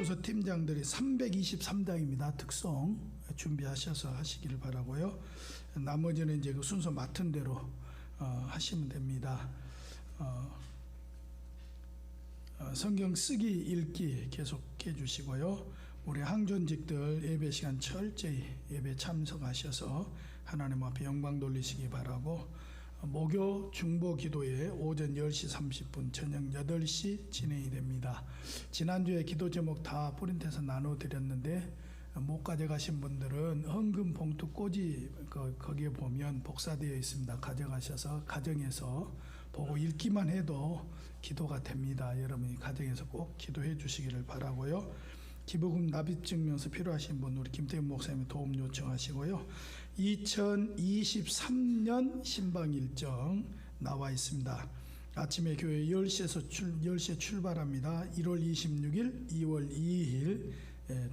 교도소 팀장들이 323장입니다. 특송 준비하셔서 하시기를 바라고요. 나머지는 이제 그 순서 맡은 대로 하시면 됩니다. 성경 쓰기 읽기 계속해 주시고요. 우리 항존직들 예배 시간 철저히 예배 참석하셔서 하나님 앞에 영광 돌리시기 바라고, 목요 중보 기도회 오전 10시 30분 저녁 8시 진행이 됩니다. 지난주에 기도 제목 다 프린트해서 나눠드렸는데 못 가져가신 분들은 헌금 봉투 꽂이 거기에 보면 복사되어 있습니다. 가져가셔서 가정에서 보고 읽기만 해도 기도가 됩니다. 여러분이 가정에서 꼭 기도해 주시기를 바라고요. 기부금 납입증명서 필요하신 분 우리 김태훈 목사님 도움 요청하시고요. 2023년 신방 일정 나와 있습니다. 아침에 교회 10시에 출발합니다. 1월 26일, 2월 2일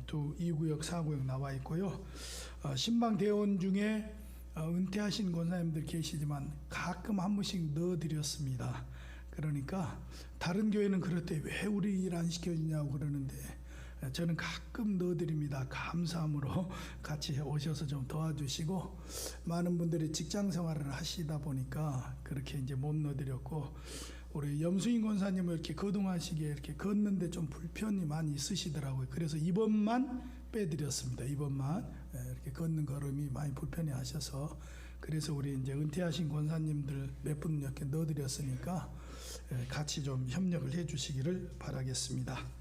두 2구역, 4구역 나와 있고요. 신방 대원 중에 은퇴하신 권사님들 계시지만 가끔 한 번씩 넣어드렸습니다. 그러니까 다른 교회는 그럴 때 왜 우리 일 안 시켜주냐고 그러는데 저는 가끔 넣어드립니다. 감사함으로 같이 오셔서 좀 도와주시고, 많은 분들이 직장 생활을 하시다 보니까 그렇게 이제 못 넣어드렸고, 우리 염수인 권사님은 이렇게 거동하시기에 이렇게 걷는데 좀 불편이 많이 있으시더라고요. 그래서 이번만 빼드렸습니다. 이번만 이렇게 걷는 걸음이 많이 불편해 하셔서, 그래서 우리 이제 은퇴하신 권사님들 몇 분 이렇게 넣어드렸으니까 같이 좀 협력을 해 주시기를 바라겠습니다.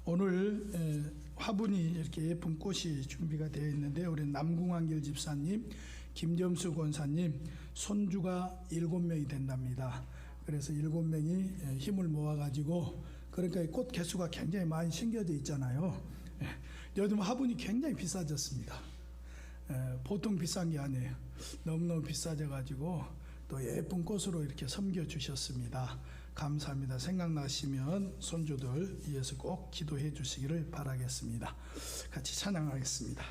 오늘 화분이 이렇게 예쁜 꽃이 준비가 되어 있는데, 우리 남궁환길 집사님, 김점수 권사님 손주가 7명이 된답니다. 그래서 7명이 힘을 모아가지고, 그러니까 꽃 개수가 굉장히 많이 심겨져 있잖아요. 요즘 화분이 굉장히 비싸졌습니다. 보통 비싼 게 아니에요. 너무너무 비싸져가지고 또 예쁜 꽃으로 이렇게 섬겨주셨습니다. 감사합니다. 생각나시면 손주들 위해서 꼭 기도해 주시기를 바라겠습니다. 같이 찬양하겠습니다.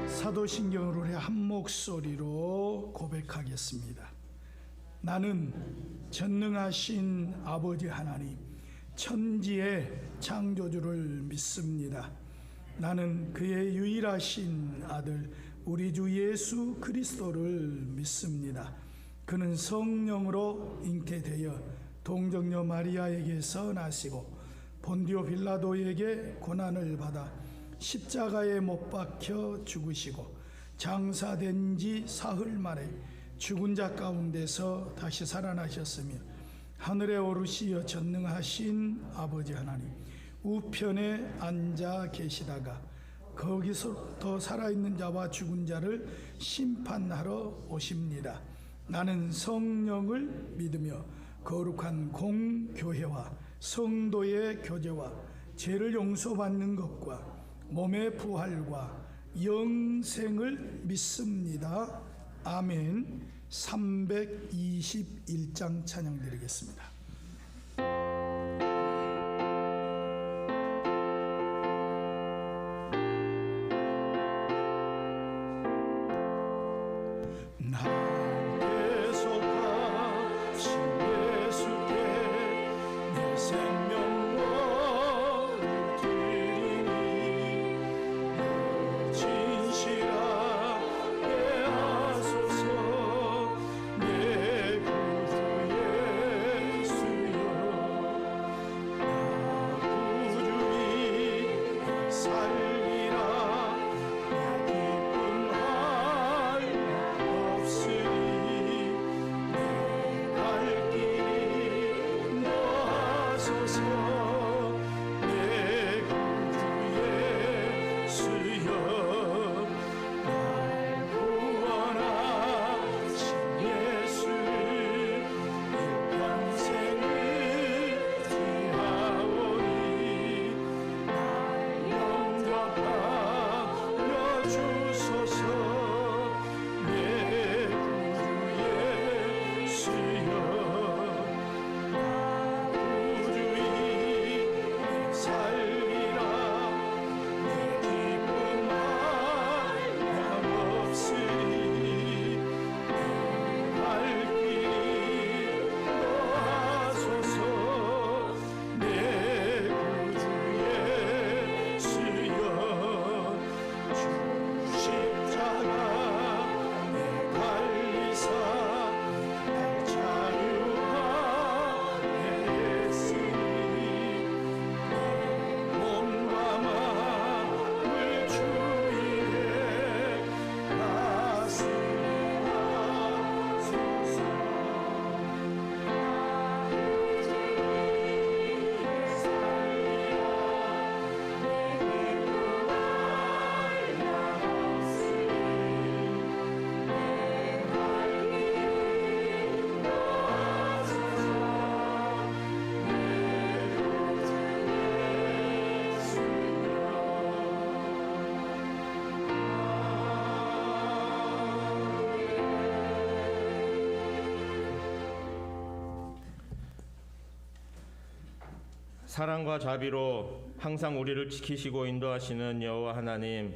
사도신경으로 한 목소리로 고백하겠습니다. 나는 전능하신 아버지 하나님, 천지의 창조주를 믿습니다. 나는 그의 유일하신 아들 우리 주 예수 그리스도를 믿습니다. 그는 성령으로 잉태되어 동정녀 마리아에게서 나시고 본디오 빌라도에게 고난을 받아 십자가에 못 박혀 죽으시고 장사된 지 사흘 만에 죽은 자 가운데서 다시 살아나셨으며 하늘에 오르시어 전능하신 아버지 하나님 우편에 앉아 계시다가 거기서 더 살아있는 자와 죽은 자를 심판하러 오십니다. 나는 성령을 믿으며 거룩한 공교회와 성도의 교제와 죄를 용서받는 것과 몸의 부활과 영생을 믿습니다. 아멘. 321장 찬양 드리겠습니다. 내 구주의 사랑과 자비로 항상 우리를 지키시고 인도하시는 여호와 하나님,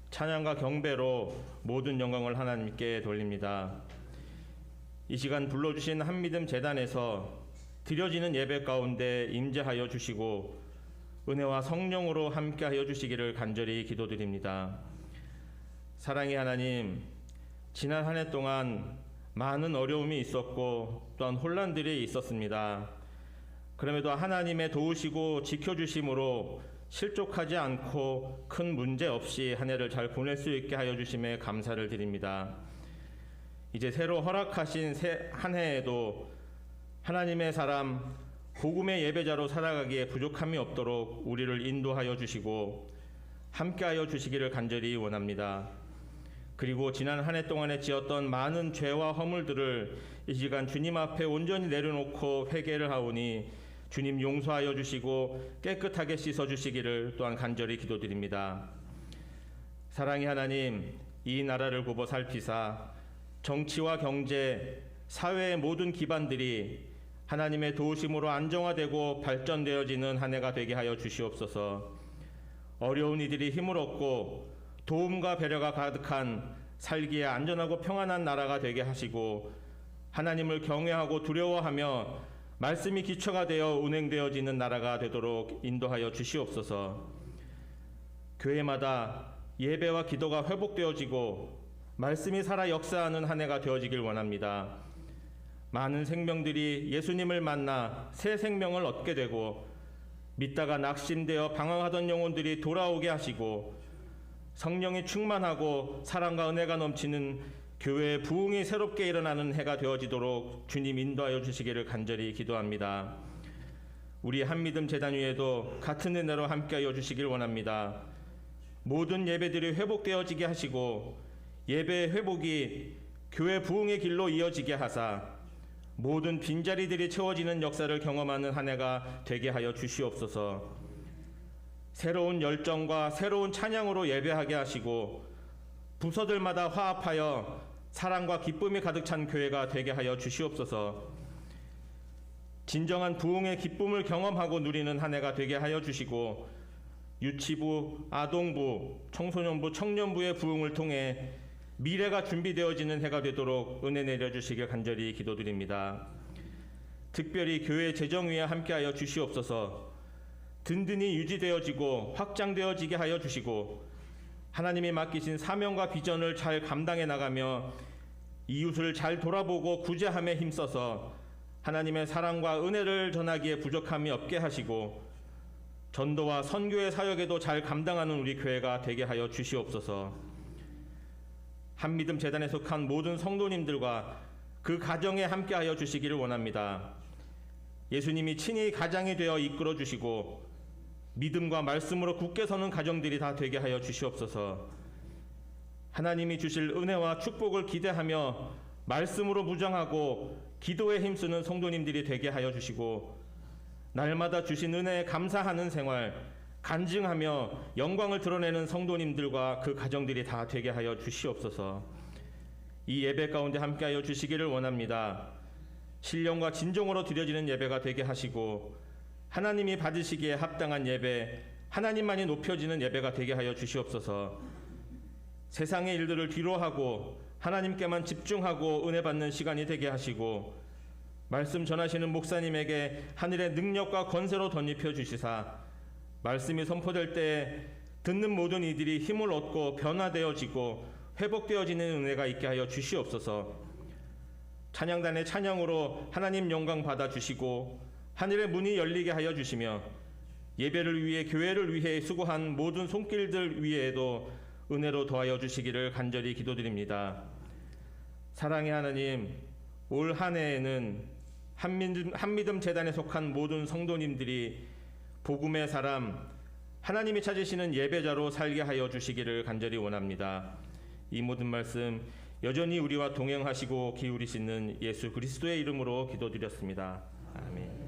찬양과 경배로 모든 영광을 하나님께 돌립니다. 이 시간 불러주신 한믿음 제단에서 드려지는 예배 가운데 임재하여 주시고 은혜와 성령으로 함께하여 주시기를 간절히 기도드립니다. 사랑의 하나님, 지난 한 해 동안 많은 어려움이 있었고 또한 혼란들이 있었습니다. 그럼에도 하나님의 도우시고 지켜주심으로 실족하지 않고 큰 문제 없이 한 해를 잘 보낼 수 있게 하여 주심에 감사를 드립니다. 이제 새로 허락하신 한 해에도 하나님의 사람, 복음의 예배자로 살아가기에 부족함이 없도록 우리를 인도하여 주시고 함께하여 주시기를 간절히 원합니다. 그리고 지난 한 해 동안에 지었던 많은 죄와 허물들을 이 시간 주님 앞에 온전히 내려놓고 회개를 하오니 주님 용서하여 주시고 깨끗하게 씻어 주시기를 또한 간절히 기도드립니다. 사랑의 하나님, 이 나라를 굽어 살피사 정치와 경제, 사회의 모든 기반들이 하나님의 도우심으로 안정화되고 발전되어지는 한 해가 되게 하여 주시옵소서. 어려운 이들이 힘을 얻고 도움과 배려가 가득한 살기에 안전하고 평안한 나라가 되게 하시고 하나님을 경외하고 두려워하며 말씀이 기초가 되어 운행되어지는 나라가 되도록 인도하여 주시옵소서. 교회마다 예배와 기도가 회복되어지고 말씀이 살아 역사하는 한 해가 되어지길 원합니다. 많은 생명들이 예수님을 만나 새 생명을 얻게 되고 믿다가 낙심되어 방황하던 영혼들이 돌아오게 하시고 성령이 충만하고 사랑과 은혜가 넘치는 교회의 부흥이 새롭게 일어나는 해가 되어지도록 주님 인도하여 주시기를 간절히 기도합니다. 우리 한믿음 제단 위에도 같은 은혜로 함께하여 주시길 원합니다. 모든 예배들이 회복되어지게 하시고 예배의 회복이 교회 부흥의 길로 이어지게 하사 모든 빈자리들이 채워지는 역사를 경험하는 한 해가 되게 하여 주시옵소서. 새로운 열정과 새로운 찬양으로 예배하게 하시고 부서들마다 화합하여 사랑과 기쁨이 가득 찬 교회가 되게 하여 주시옵소서. 진정한 부흥의 기쁨을 경험하고 누리는 한 해가 되게 하여 주시고 유치부, 아동부, 청소년부, 청년부의 부흥을 통해 미래가 준비되어지는 해가 되도록 은혜 내려주시길 간절히 기도드립니다. 특별히 교회 재정 위에 함께하여 주시옵소서. 든든히 유지되어지고 확장되어지게 하여 주시고 하나님이 맡기신 사명과 비전을 잘 감당해 나가며 이웃을 잘 돌아보고 구제함에 힘써서 하나님의 사랑과 은혜를 전하기에 부족함이 없게 하시고 전도와 선교의 사역에도 잘 감당하는 우리 교회가 되게 하여 주시옵소서. 한믿음 제단에 속한 모든 성도님들과 그 가정에 함께하여 주시기를 원합니다. 예수님이 친히 가장이 되어 이끌어 주시고 믿음과 말씀으로 굳게 서는 가정들이 다 되게 하여 주시옵소서. 하나님이 주실 은혜와 축복을 기대하며 말씀으로 무장하고 기도에 힘쓰는 성도님들이 되게 하여 주시고 날마다 주신 은혜에 감사하는 생활, 간증하며 영광을 드러내는 성도님들과 그 가정들이 다 되게 하여 주시옵소서. 이 예배 가운데 함께하여 주시기를 원합니다. 신령과 진정으로 드려지는 예배가 되게 하시고 하나님이 받으시기에 합당한 예배, 하나님만이 높여지는 예배가 되게 하여 주시옵소서. 세상의 일들을 뒤로하고 하나님께만 집중하고 은혜 받는 시간이 되게 하시고 말씀 전하시는 목사님에게 하늘의 능력과 권세로 덧입혀 주시사 말씀이 선포될 때 듣는 모든 이들이 힘을 얻고 변화되어지고 회복되어지는 은혜가 있게 하여 주시옵소서. 찬양단의 찬양으로 하나님 영광 받아 주시고 하늘의 문이 열리게 하여 주시며 예배를 위해 교회를 위해 수고한 모든 손길들 위에도 은혜로 더하여 주시기를 간절히 기도드립니다. 사랑의 하나님, 올 한 해에는 한믿음 재단에 속한 모든 성도님들이 복음의 사람, 하나님이 찾으시는 예배자로 살게 하여 주시기를 간절히 원합니다. 이 모든 말씀 여전히 우리와 동행하시고 기울이시는 예수 그리스도의 이름으로 기도드렸습니다. 아멘.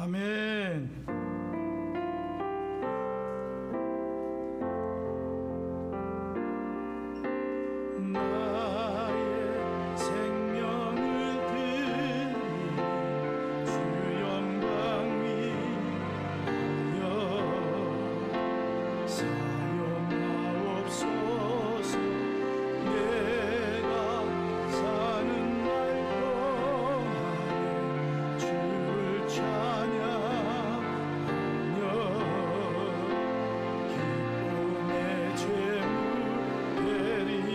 아멘. 나의 생명을 드리니 주 영광 위하여 사용하옵소서. 내가 사는 날 동안에 주를 찬양하며 기쁨의 제물 드리니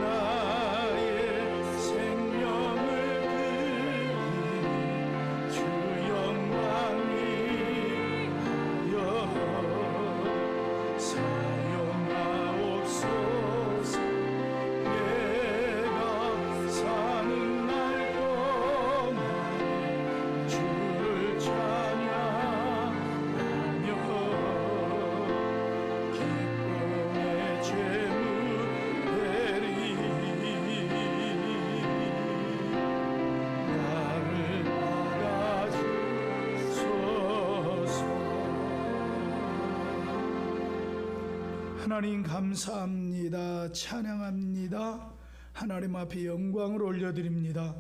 나의 생명을 드리니 주 영광 위하여 사용하옵소서. 내가 사는 날 동안에 주를 찬양하며 기쁨의 제물 드리니 나를 받아주소서. 하나님 감사합니다. 찬양합니다. 하나님 앞에 영광을 올려드립니다.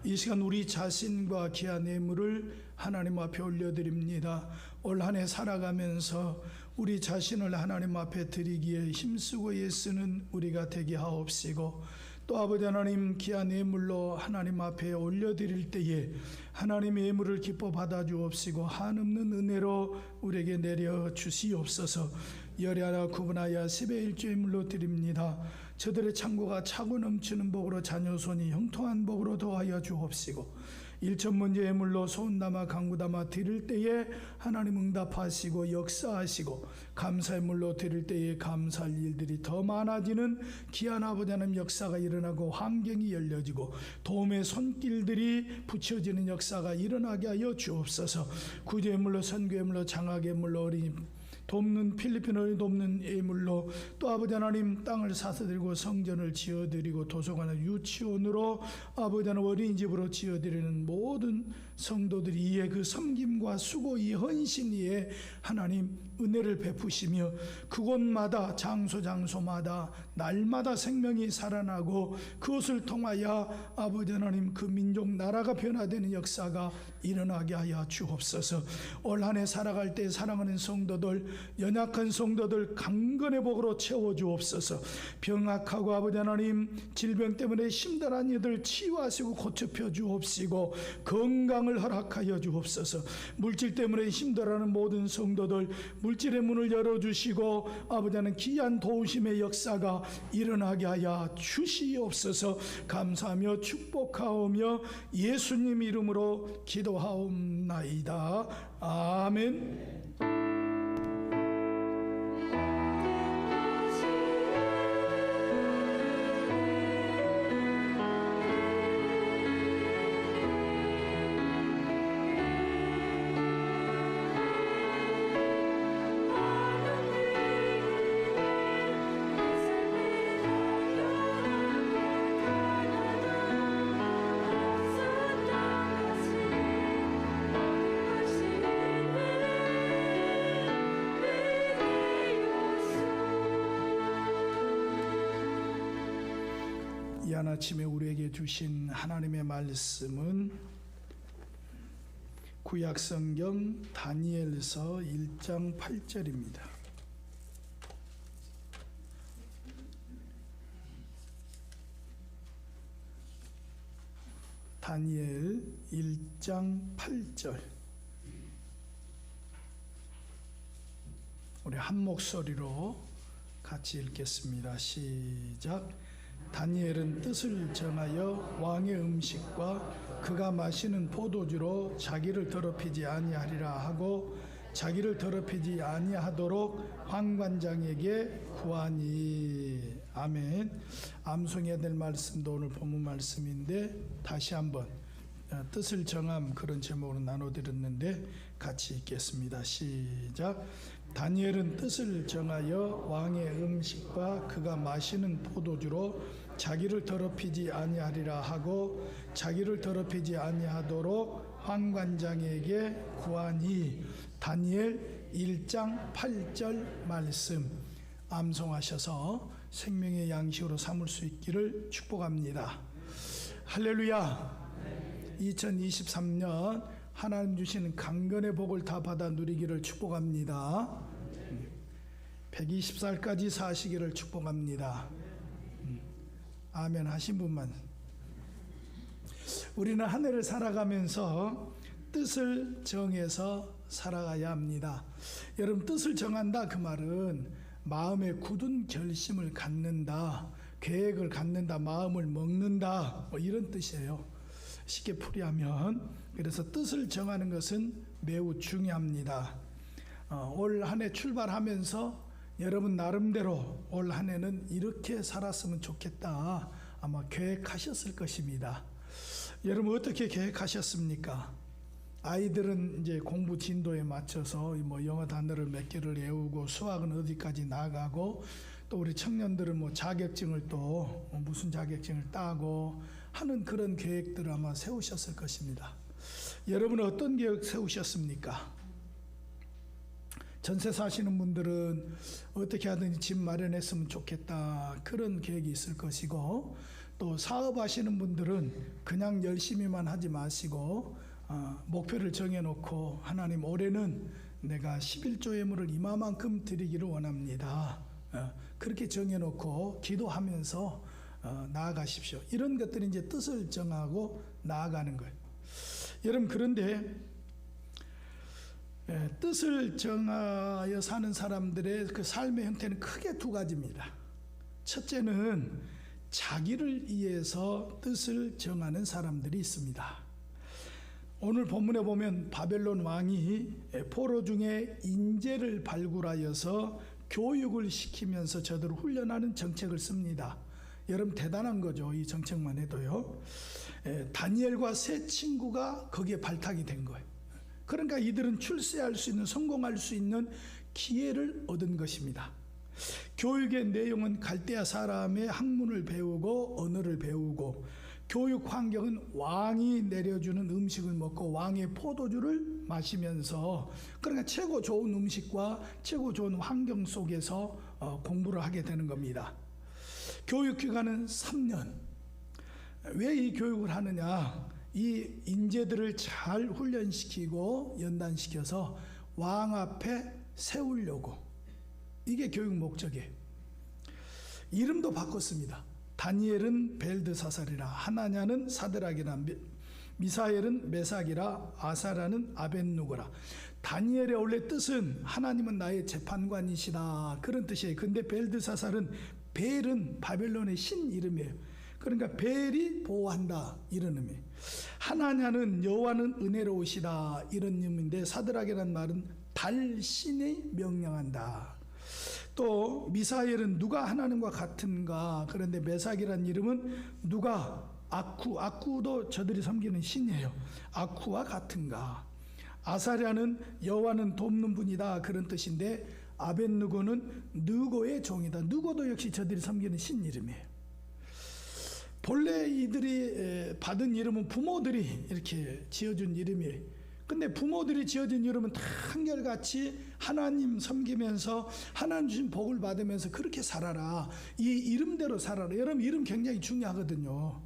이 시간 우리 자신과 귀한 예물을 하나님 앞에 올려드립니다. 올 한 해 살아가면서 우리 자신을 하나님 앞에 드리기에 힘쓰고 애쓰는 우리가 되게 하옵시고, 또 아버지 하나님 귀한 예물로 하나님 앞에 올려드릴 때에 하나님의 예물을 기뻐 받아주옵시고 한없는 은혜로 우리에게 내려 주시옵소서. 열이 하나 구분하여 10의 1조예물로 드립니다. 저들의 창고가 차고 넘치는 복으로 자녀 손이 형통한 복으로 더하여 주옵시고, 일천문제 예물로 소원 담아 강구 담아 드릴 때에 하나님 응답하시고 역사하시고, 감사의 물로 드릴 때에 감사할 일들이 더 많아지는 귀한 아버지 하나님 역사가 일어나고 환경이 열려지고 도움의 손길들이 붙여지는 역사가 일어나게 하여 주옵소서. 구제 예물로, 선교 예물로, 장학 예물로, 어린이 돕는 필리핀 어린이 돕는 예물로, 또 아버지 하나님 땅을 사서드리고 성전을 지어드리고 도서관을 유치원으로 아버지 하나님 어린이집으로 지어드리는 모든 성도들이 이에 그 섬김과 수고, 이 헌신 위에 하나님 은혜를 베푸시며 그곳마다 장소마다 날마다 생명이 살아나고 그것을 통하여 아버지 하나님 그 민족 나라가 변화되는 역사가 일어나게 하여 주옵소서. 올 한 해 살아갈 때 사랑하는 성도들, 연약한 성도들 강건의 복으로 채워주옵소서. 병악하고 아버지 하나님 질병 때문에 힘들어한 이들 치유하시고 고쳐펴 주옵시고 건강을 허락하여 주옵소서. 물질 때문에 힘들어하는 모든 성도들 물질의 문을 열어주시고 아버지 하나님 귀한 도우심의 역사가 일어나게 하여 주시옵소서. 감사하며 축복하오며 예수님 이름으로 기도하옵나이다. 아멘. 이 한 아침에 우리에게 주신 하나님의 말씀은 구약성경 다니엘서 1장 8절입니다. 다니엘 1장 8절. 우리 한 목소리로 같이 읽겠습니다. 시작. 다니엘은 뜻을 정하여 왕의 음식과 그가 마시는 포도주로 자기를 더럽히지 아니하리라 하고 자기를 더럽히지 아니하도록 환관장에게 구하니. 아멘. 암송해야 될 말씀도 오늘 본문 말씀인데 다시 한번 뜻을 정함 그런 제목으로 나눠드렸는데 같이 읽겠습니다. 시작. 다니엘은 뜻을 정하여 왕의 음식과 그가 마시는 포도주로 자기를 더럽히지 아니하리라 하고 자기를 더럽히지 아니하도록 황관장에게 구하니. 다니엘 1장 8절 말씀 암송하셔서 생명의 양식으로 삼을 수 있기를 축복합니다. 할렐루야. 2023년 하나님 주시는 강건의 복을 다 받아 누리기를 축복합니다. 120살까지 사시기를 축복합니다. 아멘 하신 분만. 우리는 한 해를 살아가면서 뜻을 정해서 살아가야 합니다. 여러분, 뜻을 정한다 그 말은 마음에 굳은 결심을 갖는다, 계획을 갖는다, 마음을 먹는다, 뭐 이런 뜻이에요. 쉽게 풀이하면. 그래서 뜻을 정하는 것은 매우 중요합니다. 올 한 해 출발하면서 여러분 나름대로 올 한 해는 이렇게 살았으면 좋겠다 아마 계획하셨을 것입니다. 여러분 어떻게 계획하셨습니까? 아이들은 이제 공부 진도에 맞춰서 뭐 영어 단어를 몇 개를 외우고 수학은 어디까지 나가고, 또 우리 청년들은 뭐 자격증을 또 무슨 자격증을 따고 하는 그런 계획들을 아마 세우셨을 것입니다. 여러분은 어떤 계획 세우셨습니까? 전세 사시는 분들은 어떻게 하든지 집 마련했으면 좋겠다 그런 계획이 있을 것이고, 또 사업하시는 분들은 그냥 열심히만 하지 마시고 목표를 정해놓고 하나님 올해는 내가 11조 예물을 이만큼 드리기를 원합니다. 그렇게 정해놓고 기도하면서 나아가십시오. 이런 것들이 이제 뜻을 정하고 나아가는 거예요. 여러분, 그런데 뜻을 정하여 사는 사람들의 그 삶의 형태는 크게 두 가지입니다. 첫째는 자기를 위해서 뜻을 정하는 사람들이 있습니다. 오늘 본문에 보면 바벨론 왕이 포로 중에 인재를 발굴하여서 교육을 시키면서 저들을 훈련하는 정책을 씁니다. 여러분 대단한 거죠. 이 정책만 해도요. 다니엘과 세 친구가 거기에 발탁이 된 거예요. 그러니까 이들은 출세할 수 있는, 성공할 수 있는 기회를 얻은 것입니다. 교육의 내용은 갈대아 사람의 학문을 배우고 언어를 배우고, 교육 환경은 왕이 내려주는 음식을 먹고 왕의 포도주를 마시면서, 그러니까 최고 좋은 음식과 최고 좋은 환경 속에서 공부를 하게 되는 겁니다. 교육 기간은 3년. 왜 이 교육을 하느냐? 이 인재들을 잘 훈련시키고 연단시켜서 왕 앞에 세우려고. 이게 교육 목적이에요. 이름도 바꿨습니다. 다니엘은 벨드사살이라, 하나냐는 사드락이라, 미사엘은 메삭이라, 아사라는 아벳누고라. 다니엘의 원래 뜻은 하나님은 나의 재판관이시다 그런 뜻이에요. 근데 벨드사살은, 벨은 바벨론의 신 이름이에요. 그러니까 벨이 보호한다 이런 의미. 하나냐는 여호와는 은혜로우시다 이런 의미인데, 사드락이라는 말은 달 신이 명령한다. 또 미사엘은 누가 하나님과 같은가. 그런데 메삭이라는 이름은 누가, 아쿠도 저들이 섬기는 신이에요. 아쿠와 같은가. 아사랴는 여호와는 돕는 분이다 그런 뜻인데, 아벳누고는 느고의 종이다. 느고도 역시 저들이 섬기는 신 이름이에요. 본래 이들이 받은 이름은 부모들이 이렇게 지어준 이름이에요. 근데 부모들이 지어준 이름은 다 한결같이 하나님 섬기면서 하나님 주신 복을 받으면서 그렇게 살아라. 이 이름대로 살아라. 여러분 이름 굉장히 중요하거든요.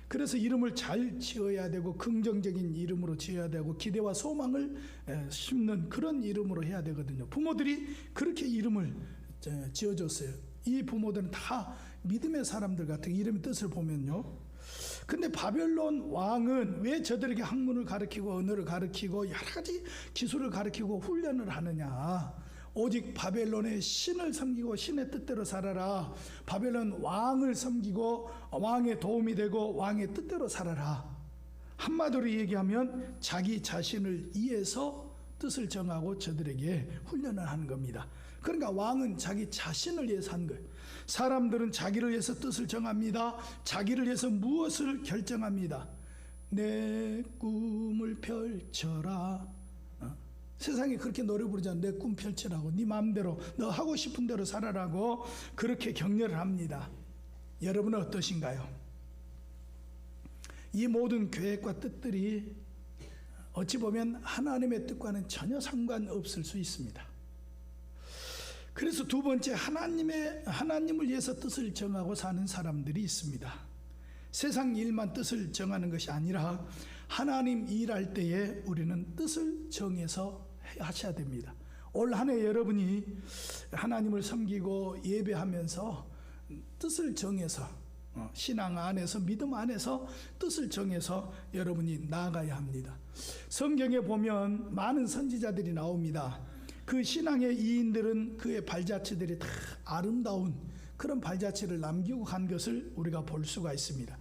그래서 이름을 잘 지어야 되고, 긍정적인 이름으로 지어야 되고, 기대와 소망을 심는 그런 이름으로 해야 되거든요. 부모들이 그렇게 이름을 지어줬어요. 이 부모들은 다 믿음의 사람들 같은 이름의 뜻을 보면요. 근데 바벨론 왕은 왜 저들에게 학문을 가르치고 언어를 가르치고 여러 가지 기술을 가르치고 훈련을 하느냐? 오직 바벨론의 신을 섬기고 신의 뜻대로 살아라. 바벨론 왕을 섬기고 왕의 도움이 되고 왕의 뜻대로 살아라. 한마디로 얘기하면 자기 자신을 위해서 뜻을 정하고 저들에게 훈련을 하는 겁니다. 그러니까 왕은 자기 자신을 위해서 한 거예요. 사람들은 자기를 위해서 뜻을 정합니다. 자기를 위해서 무엇을 결정합니다. 내 꿈을 펼쳐라. 세상에 그렇게 노래 부르잖아. 내 꿈 펼치라고, 네 마음대로 너 하고 싶은 대로 살아라고 그렇게 격려를 합니다. 여러분은 어떠신가요? 이 모든 계획과 뜻들이 어찌 보면 하나님의 뜻과는 전혀 상관없을 수 있습니다. 그래서 두 번째, 하나님을 위해서 뜻을 정하고 사는 사람들이 있습니다. 세상 일만 뜻을 정하는 것이 아니라 하나님 일할 때에 우리는 뜻을 정해서 하셔야 됩니다. 올 한 해 여러분이 하나님을 섬기고 예배하면서 뜻을 정해서, 신앙 안에서, 믿음 안에서 뜻을 정해서 여러분이 나아가야 합니다. 성경에 보면 많은 선지자들이 나옵니다. 그 신앙의 이인들은 그의 발자취들이 다 아름다운 그런 발자취를 남기고 간 것을 우리가 볼 수가 있습니다.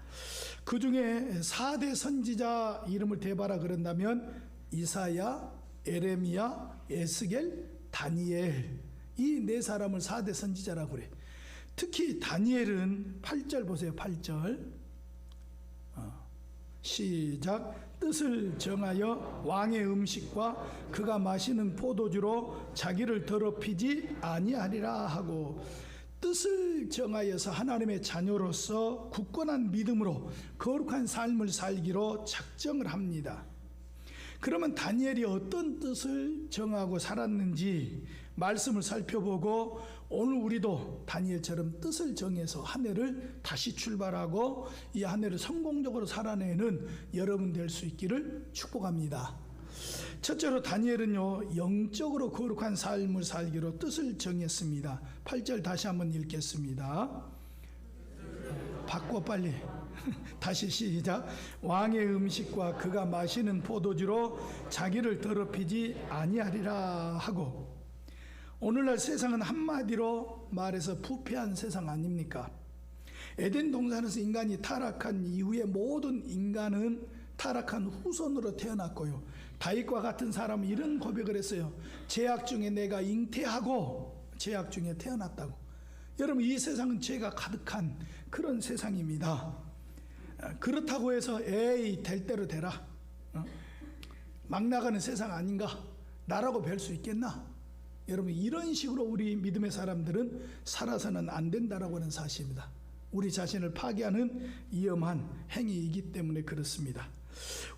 그 중에 4대 선지자 이름을 대봐라 그런다면 이사야, 에레미야, 에스겔, 다니엘, 이 네 사람을 4대 선지자라고 그래. 특히 다니엘은 8절 보세요. 8절 시작. 뜻을 정하여 왕의 음식과 그가 마시는 포도주로 자기를 더럽히지 아니하리라 하고, 뜻을 정하여서 하나님의 자녀로서 굳건한 믿음으로 거룩한 삶을 살기로 작정을 합니다. 그러면 다니엘이 어떤 뜻을 정하고 살았는지 말씀을 살펴보고, 오늘 우리도 다니엘처럼 뜻을 정해서 한 해를 다시 출발하고 이 한 해를 성공적으로 살아내는 여러분 될 수 있기를 축복합니다. 첫째로 다니엘은요, 영적으로 거룩한 삶을 살기로 뜻을 정했습니다. 8절 다시 한번 읽겠습니다. 바꿔 빨리. 다시 시작. 왕의 음식과 그가 마시는 포도주로 자기를 더럽히지 아니하리라 하고, 오늘날 세상은 한마디로 말해서 부패한 세상 아닙니까? 에덴 동산에서 인간이 타락한 이후에 모든 인간은 타락한 후손으로 태어났고요. 다윗과 같은 사람은 이런 고백을 했어요. 죄악 중에 내가 잉태하고 죄악 중에 태어났다고. 여러분, 이 세상은 죄가 가득한 그런 세상입니다. 그렇다고 해서 에이 될 대로 되라, 막 나가는 세상 아닌가, 나라고 별 수 있겠나? 여러분, 이런 식으로 우리 믿음의 사람들은 살아서는 안 된다라고 하는 사실입니다. 우리 자신을 파괴하는 위험한 행위이기 때문에 그렇습니다.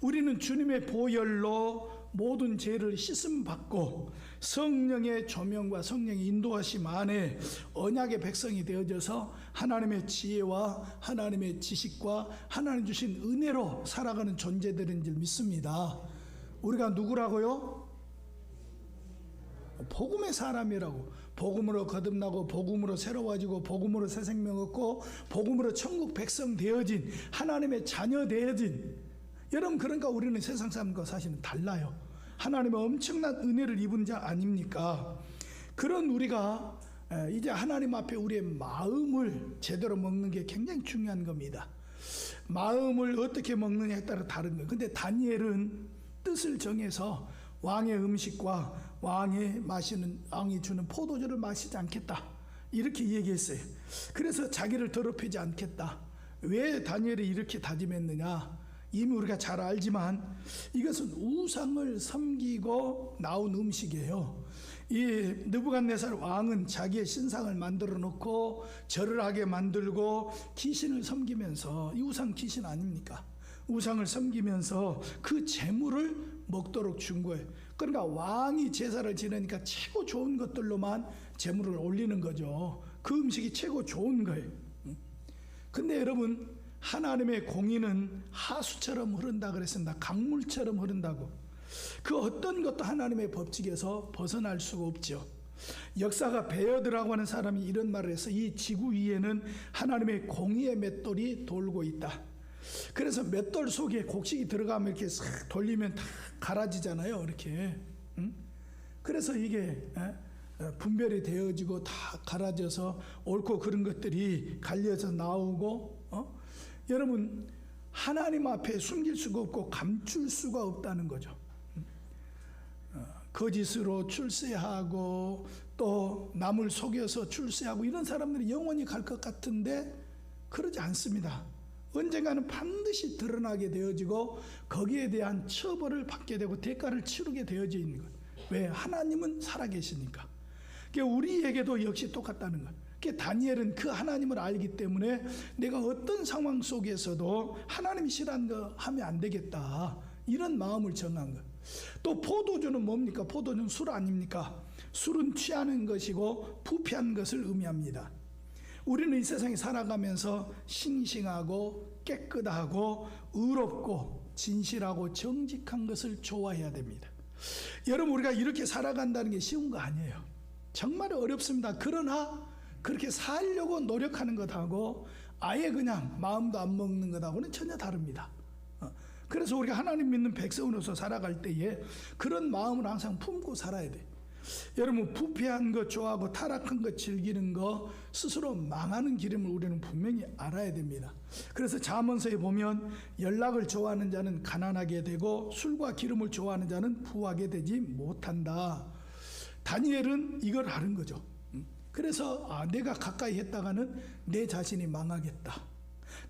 우리는 주님의 보혈로 모든 죄를 씻음 받고 성령의 조명과 성령의 인도하심 안에 언약의 백성이 되어져서 하나님의 지혜와 하나님의 지식과 하나님 주신 은혜로 살아가는 존재들인 줄 믿습니다. 우리가 누구라고요? 복음의 사람이라고. 복음으로 거듭나고 복음으로 새로워지고 복음으로 새 생명 얻고 복음으로 천국 백성 되어진 하나님의 자녀 되어진, 여러분, 그러니까 우리는 세상 사람과 사실은 달라요. 하나님의 엄청난 은혜를 입은 자 아닙니까? 그런 우리가 이제 하나님 앞에 우리의 마음을 제대로 먹는 게 굉장히 중요한 겁니다. 마음을 어떻게 먹느냐에 따라 다른 거예요. 근데 다니엘은 뜻을 정해서 왕의 음식과 왕이 주는 포도주를 마시지 않겠다, 이렇게 얘기했어요. 그래서 자기를 더럽히지 않겠다. 왜 다니엘이 이렇게 다짐했느냐? 이미 우리가 잘 알지만 이것은 우상을 섬기고 나온 음식이에요. 이 느부갓네살 왕은 자기의 신상을 만들어 놓고 절을 하게 만들고 귀신을 섬기면서, 이 우상 귀신 아닙니까? 우상을 섬기면서 그 재물을 먹도록 준 거예요. 그러니까 왕이 제사를 지내니까 최고 좋은 것들로만 재물을 올리는 거죠. 그 음식이 최고 좋은 거예요. 근데 여러분, 하나님의 공의는 하수처럼 흐른다 그랬습니다. 강물처럼 흐른다고. 그 어떤 것도 하나님의 법칙에서 벗어날 수가 없죠. 역사가 베어드라고 하는 사람이 이런 말을 해서 이 지구 위에는 하나님의 공의의 맷돌이 돌고 있다. 그래서 맷돌 속에 곡식이 들어가면 이렇게 싹 돌리면 다 갈아지잖아요, 이렇게. 그래서 이게 분별이 되어지고 다 갈아져서 옳고 그른 것들이 갈려서 나오고, 여러분, 하나님 앞에 숨길 수가 없고 감출 수가 없다는 거죠. 거짓으로 출세하고 또 남을 속여서 출세하고 이런 사람들이 영원히 갈 것 같은데 그러지 않습니다. 언젠가는 반드시 드러나게 되어지고 거기에 대한 처벌을 받게 되고 대가를 치르게 되어져 있는 거예요. 왜? 하나님은 살아계시니까. 그러니까 우리에게도 역시 똑같다는 거예요. 그러니까 다니엘은 그 하나님을 알기 때문에 내가 어떤 상황 속에서도 하나님이 싫어하는 거 하면 안 되겠다, 이런 마음을 정한 거예요. 또 포도주는 뭡니까? 포도주는 술 아닙니까? 술은 취하는 것이고 부패한 것을 의미합니다. 우리는 이 세상에 살아가면서 싱싱하고 깨끗하고 의롭고 진실하고 정직한 것을 좋아해야 됩니다. 여러분, 우리가 이렇게 살아간다는 게 쉬운 거 아니에요. 정말 어렵습니다. 그러나 그렇게 살려고 노력하는 것하고 아예 그냥 마음도 안 먹는 것하고는 전혀 다릅니다. 그래서 우리가 하나님 믿는 백성으로서 살아갈 때에 그런 마음을 항상 품고 살아야 돼. 여러분, 부패한 것 좋아하고 타락한 것 즐기는 거 스스로 망하는 길임을 우리는 분명히 알아야 됩니다. 그래서 잠언서에 보면 연락을 좋아하는 자는 가난하게 되고 술과 기름을 좋아하는 자는 부하게 되지 못한다. 다니엘은 이걸 아는 거죠. 그래서 내가 가까이 했다가는 내 자신이 망하겠다,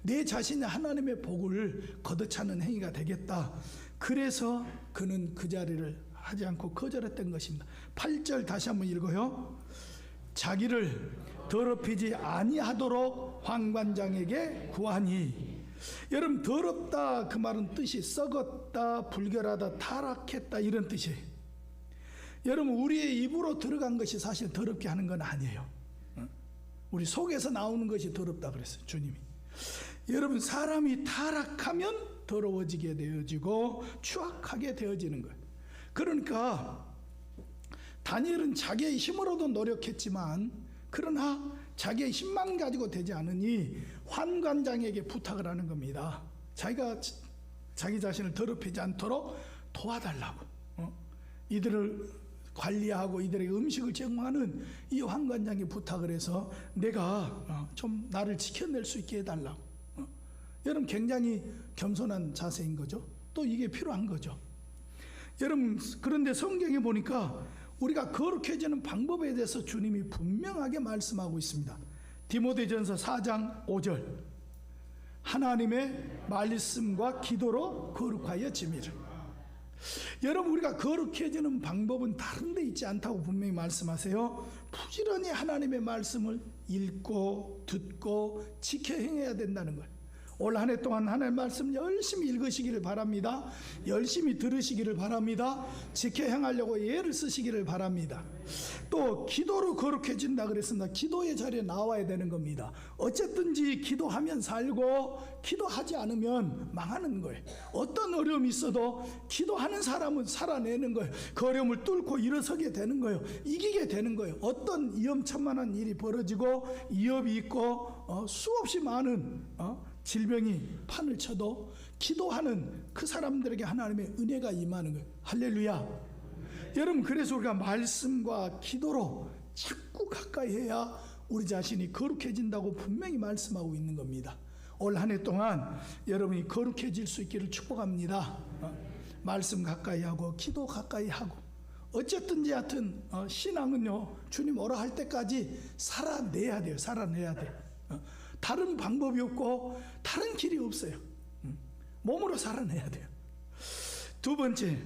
내 자신이 하나님의 복을 거둬차는 행위가 되겠다. 그래서 그는 그 자리를 하지 않고 거절했던 것입니다. 8절 다시 한번 읽어요. 자기를 더럽히지 아니하도록 환관장에게 구하니. 여러분, 더럽다 그 말은 뜻이 썩었다, 불결하다, 타락했다, 이런 뜻이에요. 여러분, 우리의 입으로 들어간 것이 사실 더럽게 하는 건 아니에요. 우리 속에서 나오는 것이 더럽다 그랬어요, 주님이. 여러분, 사람이 타락하면 더러워지게 되어지고 추악하게 되어지는 거예요. 그러니까 다니엘은 자기의 힘으로도 노력했지만 그러나 자기의 힘만 가지고 되지 않으니 환관장에게 부탁을 하는 겁니다. 자기가 자기 자신을 더럽히지 않도록 도와달라고. 이들을 관리하고 이들에게 음식을 제공하는 이 환관장에 부탁을 해서 내가 좀 나를 지켜낼 수 있게 해달라고. 여러분, 굉장히 겸손한 자세인 거죠. 또 이게 필요한 거죠. 여러분, 그런데 성경에 보니까 우리가 거룩해지는 방법에 대해서 주님이 분명하게 말씀하고 있습니다. 디모데전서 4장 5절, 하나님의 말씀과 기도로 거룩하여 지미를. 여러분, 우리가 거룩해지는 방법은 다른 데 있지 않다고 분명히 말씀하세요. 부지런히 하나님의 말씀을 읽고 듣고 지켜 행해야 된다는 거예요. 올 한 해 동안 하나님의 말씀 열심히 읽으시기를 바랍니다. 열심히 들으시기를 바랍니다. 지켜 행하려고 예를 쓰시기를 바랍니다. 또 기도로 거룩해진다 그랬습니다. 기도의 자리에 나와야 되는 겁니다. 어쨌든지 기도하면 살고 기도하지 않으면 망하는 거예요. 어떤 어려움이 있어도 기도하는 사람은 살아내는 거예요. 그 어려움을 뚫고 일어서게 되는 거예요. 이기게 되는 거예요. 어떤 위험천만한 일이 벌어지고 위협이 있고 수없이 많은 질병이 판을 쳐도 기도하는 그 사람들에게 하나님의 은혜가 임하는 거예요. 할렐루야. 여러분, 그래서 우리가 말씀과 기도로 자꾸 가까이 해야 우리 자신이 거룩해진다고 분명히 말씀하고 있는 겁니다. 올 한 해 동안 여러분이 거룩해질 수 있기를 축복합니다. 말씀 가까이 하고 기도 가까이 하고 어쨌든지 하여튼 신앙은요, 주님 오라 할 때까지 살아내야 돼요. 살아내야 돼요. 다른 방법이 없고 다른 길이 없어요. 몸으로 살아내야 돼요. 두 번째,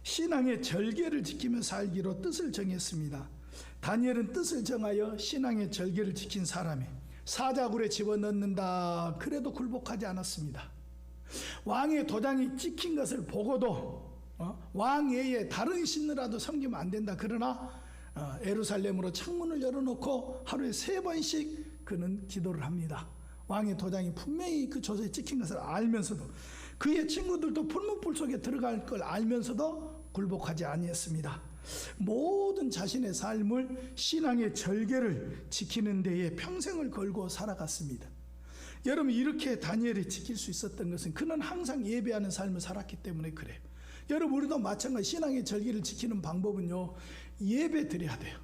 신앙의 절개를 지키며 살기로 뜻을 정했습니다. 다니엘은 뜻을 정하여 신앙의 절개를 지킨 사람이 사자굴에 집어넣는다 그래도 굴복하지 않았습니다. 왕의 도장이 찍힌 것을 보고도 왕 외에 다른 신이라도 섬기면 안 된다. 그러나 예루살렘으로 창문을 열어놓고 하루에 3번씩 그는 기도를 합니다. 왕의 도장이 분명히 그 조서에 찍힌 것을 알면서도 그의 친구들도 풀무불 속에 들어갈 걸 알면서도 굴복하지 아니했습니다. 모든 자신의 삶을 신앙의 절개를 지키는 데에 평생을 걸고 살아갔습니다. 여러분, 이렇게 다니엘이 지킬 수 있었던 것은 그는 항상 예배하는 삶을 살았기 때문에 그래요. 여러분, 우리도 마찬가지 신앙의 절개를 지키는 방법은요, 예배 드려야 돼요.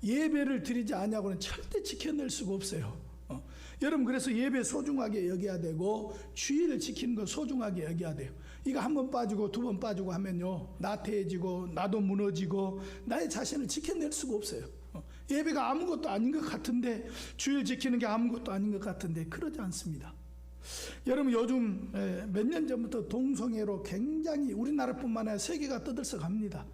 예배를 드리지 않냐고는 절대 지켜낼 수가 없어요. 여러분, 그래서 예배 소중하게 여겨야 되고 주의를 지키는 거 소중하게 여겨야 돼요. 이거 한 번 빠지고 두 번 빠지고 하면요, 나태해지고 나도 무너지고 나의 자신을 지켜낼 수가 없어요. 예배가 아무것도 아닌 것 같은데, 주의를 지키는 게 아무것도 아닌 것 같은데 그러지 않습니다. 여러분, 요즘 몇 년 전부터 동성애로 굉장히 우리나라뿐만 아니라 세계가 떠들썩합니다.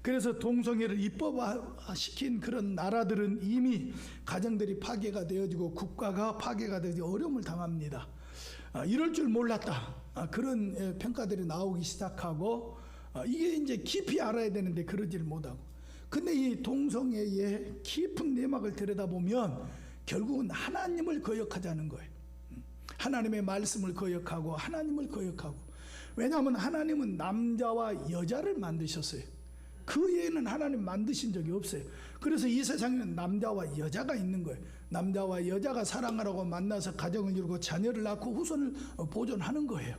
그래서 동성애를 입법화시킨 그런 나라들은 이미 가정들이 파괴가 되어지고 국가가 파괴가 되어지고 어려움을 당합니다. 이럴 줄 몰랐다. 그런 평가들이 나오기 시작하고 이게 이제 깊이 알아야 되는데 그러지를 못하고. 근데 이 동성애의 깊은 내막을 들여다보면 결국은 하나님을 거역하자는 거예요. 하나님의 말씀을 거역하고 하나님을 거역하고. 왜냐하면 하나님은 남자와 여자를 만드셨어요. 그 외에는 하나님 만드신 적이 없어요. 그래서 이 세상에는 남자와 여자가 있는 거예요. 남자와 여자가 사랑하라고 만나서 가정을 이루고 자녀를 낳고 후손을 보존하는 거예요.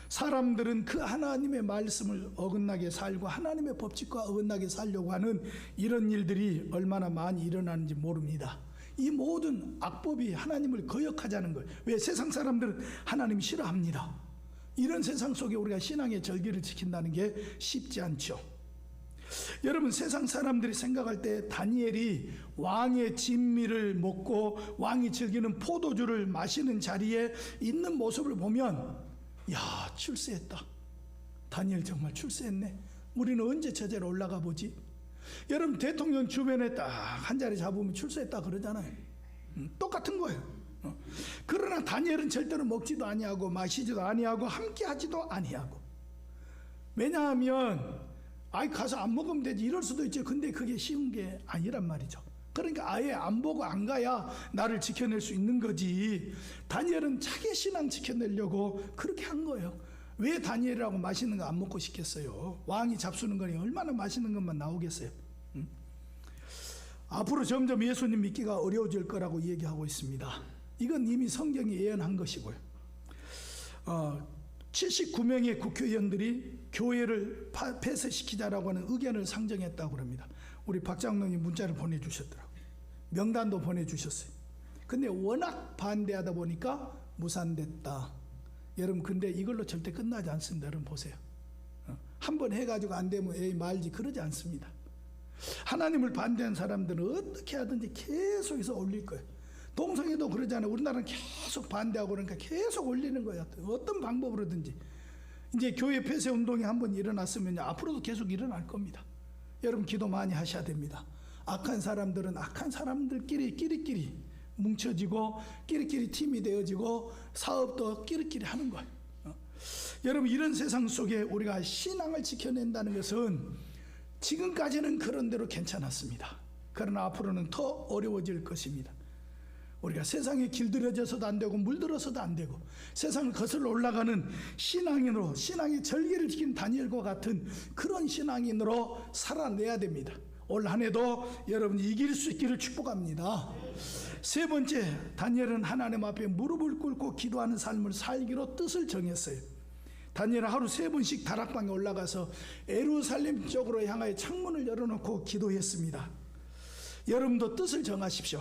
사람들은 그 하나님의 말씀을 어긋나게 살고 하나님의 법칙과 어긋나게 살려고 하는 이런 일들이 얼마나 많이 일어나는지 모릅니다. 이 모든 악법이 하나님을 거역하자는 거예요. 왜? 세상 사람들은 하나님 싫어합니다. 이런 세상 속에 우리가 신앙의 절기를 지킨다는 게 쉽지 않죠. 여러분, 세상 사람들이 생각할 때 다니엘이 왕의 진미를 먹고 왕이 즐기는 포도주를 마시는 자리에 있는 모습을 보면, 야, 출세했다. 다니엘 정말 출세했네. 우리는 언제 저 자리에 올라가 보지? 여러분, 대통령 주변에 딱 한 자리 잡으면 출세했다 그러잖아요. 똑같은 거예요. 그러나 다니엘은 절대로 먹지도 아니하고 마시지도 아니하고 함께하지도 아니하고. 왜냐하면 가서 안 먹으면 되지 이럴 수도 있죠. 근데 그게 쉬운 게 아니란 말이죠. 그러니까 아예 안 보고 안 가야 나를 지켜낼 수 있는 거지. 다니엘은 자기 신앙 지켜내려고 그렇게 한 거예요. 왜 다니엘이라고 맛있는 거 안 먹고 싶겠어요? 왕이 잡수는 거니 얼마나 맛있는 것만 나오겠어요? 앞으로 점점 예수님 믿기가 어려워질 거라고 얘기하고 있습니다. 이건 이미 성경이 예언한 것이고요. 79명의 국회의원들이 교회를 폐쇄시키자라고 하는 의견을 상정했다고 합니다. 우리 박 장로님 문자를 보내주셨더라고요. 명단도 보내주셨어요. 근데 워낙 반대하다 보니까 무산됐다. 여러분, 근데 이걸로 절대 끝나지 않습니다. 여러분 보세요. 한번 해가지고 안 되면 에이 말지 그러지 않습니다. 하나님을 반대한 사람들은 어떻게 하든지 계속해서 올릴 거예요. 동성애도 그러잖아요. 우리나라는 계속 반대하고 그러니까 계속 올리는 거야. 어떤 방법으로든지. 이제 교회 폐쇄 운동이 한번 일어났으면 앞으로도 계속 일어날 겁니다. 여러분, 기도 많이 하셔야 됩니다. 악한 사람들은 악한 사람들끼리 뭉쳐지고 끼리끼리 팀이 되어지고 사업도 끼리끼리 하는 거예요. 여러분, 이런 세상 속에 우리가 신앙을 지켜낸다는 것은 지금까지는 그런 대로 괜찮았습니다. 그러나 앞으로는 더 어려워질 것입니다. 우리가 세상에 길들여져서도 안 되고 물들어서도 안 되고 세상을 거슬러 올라가는 신앙인으로, 신앙의 절기를 지키는 다니엘과 같은 그런 신앙인으로 살아내야 됩니다. 올 한 해도 여러분이 이길 수 있기를 축복합니다. 세 번째, 다니엘은 하나님 앞에 무릎을 꿇고 기도하는 삶을 살기로 뜻을 정했어요. 다니엘은 하루 3번씩 다락방에 올라가서 예루살렘 쪽으로 향하여 창문을 열어놓고 기도했습니다. 여러분도 뜻을 정하십시오.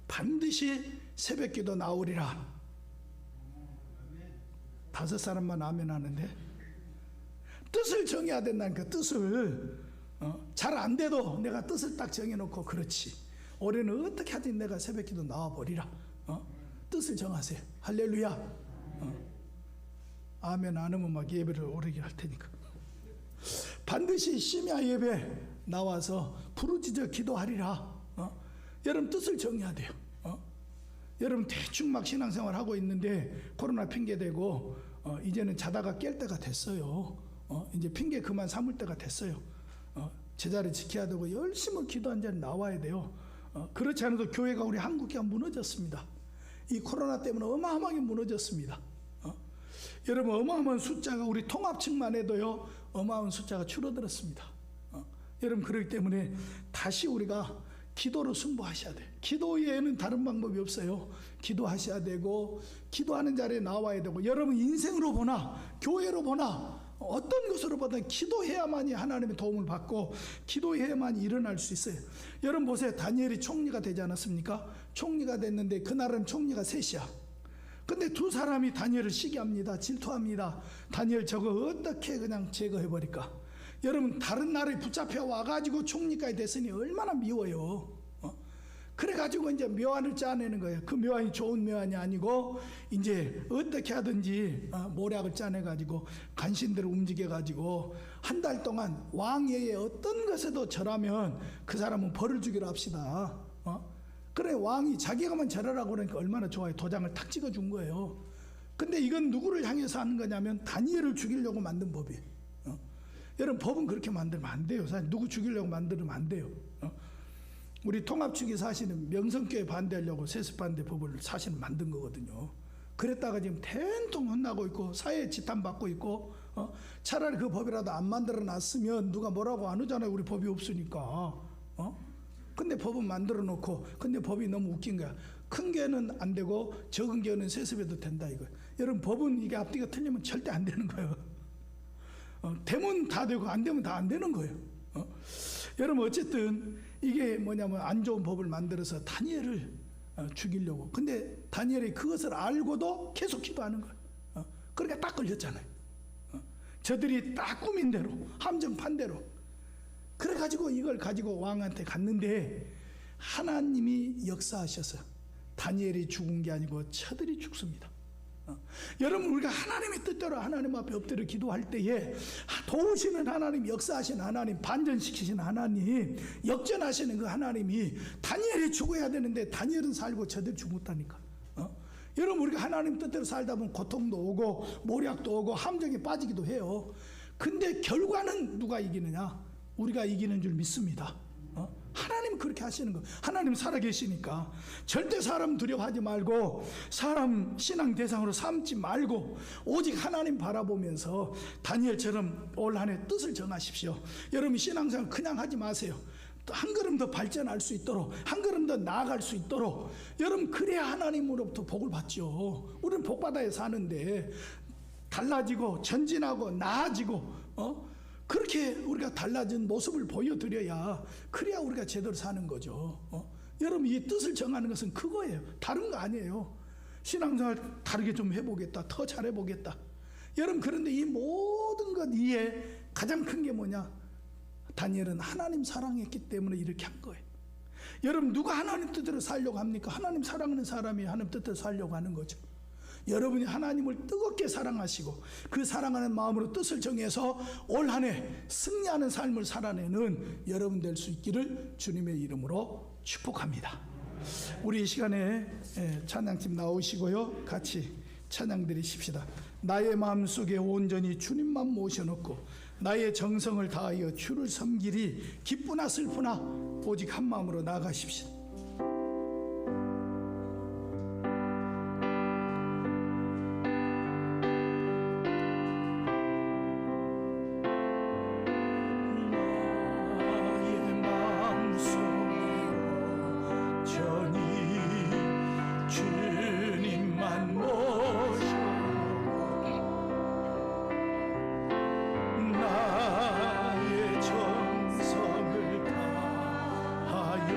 반드시 새벽기도 나오리라. 5 사람만 아멘 하는데 뜻을 정해야 된다는 그 뜻을 잘 안 돼도 내가 뜻을 딱 정해놓고 그렇지 올해는 어떻게 하든 내가 새벽기도 나와버리라. 뜻을 정하세요. 할렐루야. 아멘 안 하면 막 예배를 오르게 할 테니까 반드시 심야 예배 나와서 부르짖어 기도하리라. 여러분 뜻을 정해야 돼요. 여러분 대충 막 신앙생활 하고 있는데 코로나 핑계대고 이제는 자다가 깰 때가 됐어요. 이제 핑계 그만 삼을 때가 됐어요. 제자를 지켜야 되고 열심히 기도한 자리 나와야 돼요. 그렇지 않아도 교회가 우리 한국교회가 무너졌습니다. 이 코로나 때문에 어마어마하게 무너졌습니다. 여러분 어마어마한 숫자가 우리 통합층만 해도요 어마어마한 숫자가 줄어들었습니다. 여러분 그렇기 때문에 다시 우리가 기도로 승부하셔야 돼요. 기도 외에는 다른 방법이 없어요. 기도하셔야 되고 기도하는 자리에 나와야 되고 여러분 인생으로 보나 교회로 보나 어떤 것으로 보든 기도해야만이 하나님의 도움을 받고 기도해야만이 일어날 수 있어요. 여러분 보세요. 다니엘이 총리가 되지 않았습니까? 총리가 됐는데 그날은 총리가 셋이야. 근데 2 사람이 다니엘을 시기합니다. 질투합니다. 다니엘 저거 어떻게 그냥 제거해버릴까? 여러분 다른 나라에 붙잡혀 와가지고 총리까지 됐으니 얼마나 미워요. 그래가지고 이제 묘안을 짜내는 거예요. 그 묘안이 좋은 묘안이 아니고 이제 어떻게 하든지 모략을 짜내가지고 간신대로 움직여가지고 한 달 동안 왕예의 어떤 것에도 절하면 그 사람은 벌을 주기로 합시다. 그래 왕이 자기가만 절하라고 그러니까 얼마나 좋아요. 도장을 탁 찍어준 거예요. 근데 이건 누구를 향해서 하는 거냐면 다니엘을 죽이려고 만든 법이에요. 여러분 법은 그렇게 만들면 안 돼요. 사실 누구 죽이려고 만들면 안 돼요. 우리 통합축이 사실은 명성교회 반대하려고 세습반대 법을 사실은 만든 거거든요. 그랬다가 지금 된통 혼나고 있고 사회에 지탄받고 있고 차라리 그 법이라도 안 만들어 놨으면 누가 뭐라고 안 하잖아요. 우리 법이 없으니까. 근데 법은 만들어 놓고 근데 법이 너무 웃긴 거야. 큰 교회는 안 되고 적은 교회는 세습해도 된다 이거야. 여러분 법은 이게 앞뒤가 틀리면 절대 안 되는 거예요. 되면 다 되고 안 되면 다 안 되는 거예요. 여러분 어쨌든 이게 뭐냐면 안 좋은 법을 만들어서 다니엘을 죽이려고. 근데 다니엘이 그것을 알고도 계속 기도하는 거예요. 그러니까 딱 걸렸잖아요. 저들이 딱 꾸민 대로 함정판 대로. 그래가지고 이걸 가지고 왕한테 갔는데 하나님이 역사하셔서 다니엘이 죽은 게 아니고 저들이 죽습니다. 여러분 우리가 하나님의 뜻대로 하나님 앞에 엎드려 기도할 때에 도우시는 하나님, 역사하시는 하나님, 반전시키시는 하나님, 역전하시는 그 하나님이 다니엘이 죽어야 되는데 다니엘은 살고 저들 죽었다니까. 여러분 우리가 하나님 뜻대로 살다 보면 고통도 오고 모략도 오고 함정에 빠지기도 해요. 근데 결과는 누가 이기느냐? 우리가 이기는 줄 믿습니다. 하나님 그렇게 하시는 거. 하나님 살아계시니까 절대 사람 두려워하지 말고 사람 신앙 대상으로 삼지 말고 오직 하나님 바라보면서 다니엘처럼 올 한 해 뜻을 정하십시오. 여러분 신앙생활 그냥 하지 마세요. 한 걸음 더 발전할 수 있도록 한 걸음 더 나아갈 수 있도록 여러분 그래야 하나님으로부터 복을 받죠. 우리는 복 받아야 사는데 달라지고 전진하고 나아지고 그렇게 우리가 달라진 모습을 보여드려야 그래야 우리가 제대로 사는 거죠. 여러분 이 뜻을 정하는 것은 그거예요. 다른 거 아니에요. 신앙생활 다르게 좀 해보겠다. 더 잘해보겠다. 여러분 그런데 이 모든 것 이에 가장 큰 게 뭐냐? 다니엘은 하나님 사랑했기 때문에 이렇게 한 거예요. 여러분 누가 하나님 뜻대로 살려고 합니까? 하나님 사랑하는 사람이 하나님 뜻대로 살려고 하는 거죠. 여러분이 하나님을 뜨겁게 사랑하시고 그 사랑하는 마음으로 뜻을 정해서 올 한 해 승리하는 삶을 살아내는 여러분 될 수 있기를 주님의 이름으로 축복합니다. 우리 이 시간에 찬양팀 나오시고요. 같이 찬양 드리십시다. 나의 마음속에 온전히 주님만 모셔놓고 나의 정성을 다하여 주를 섬기리 기쁘나 슬프나 오직 한 마음으로 나아가십시다. 나의 정성을 다하여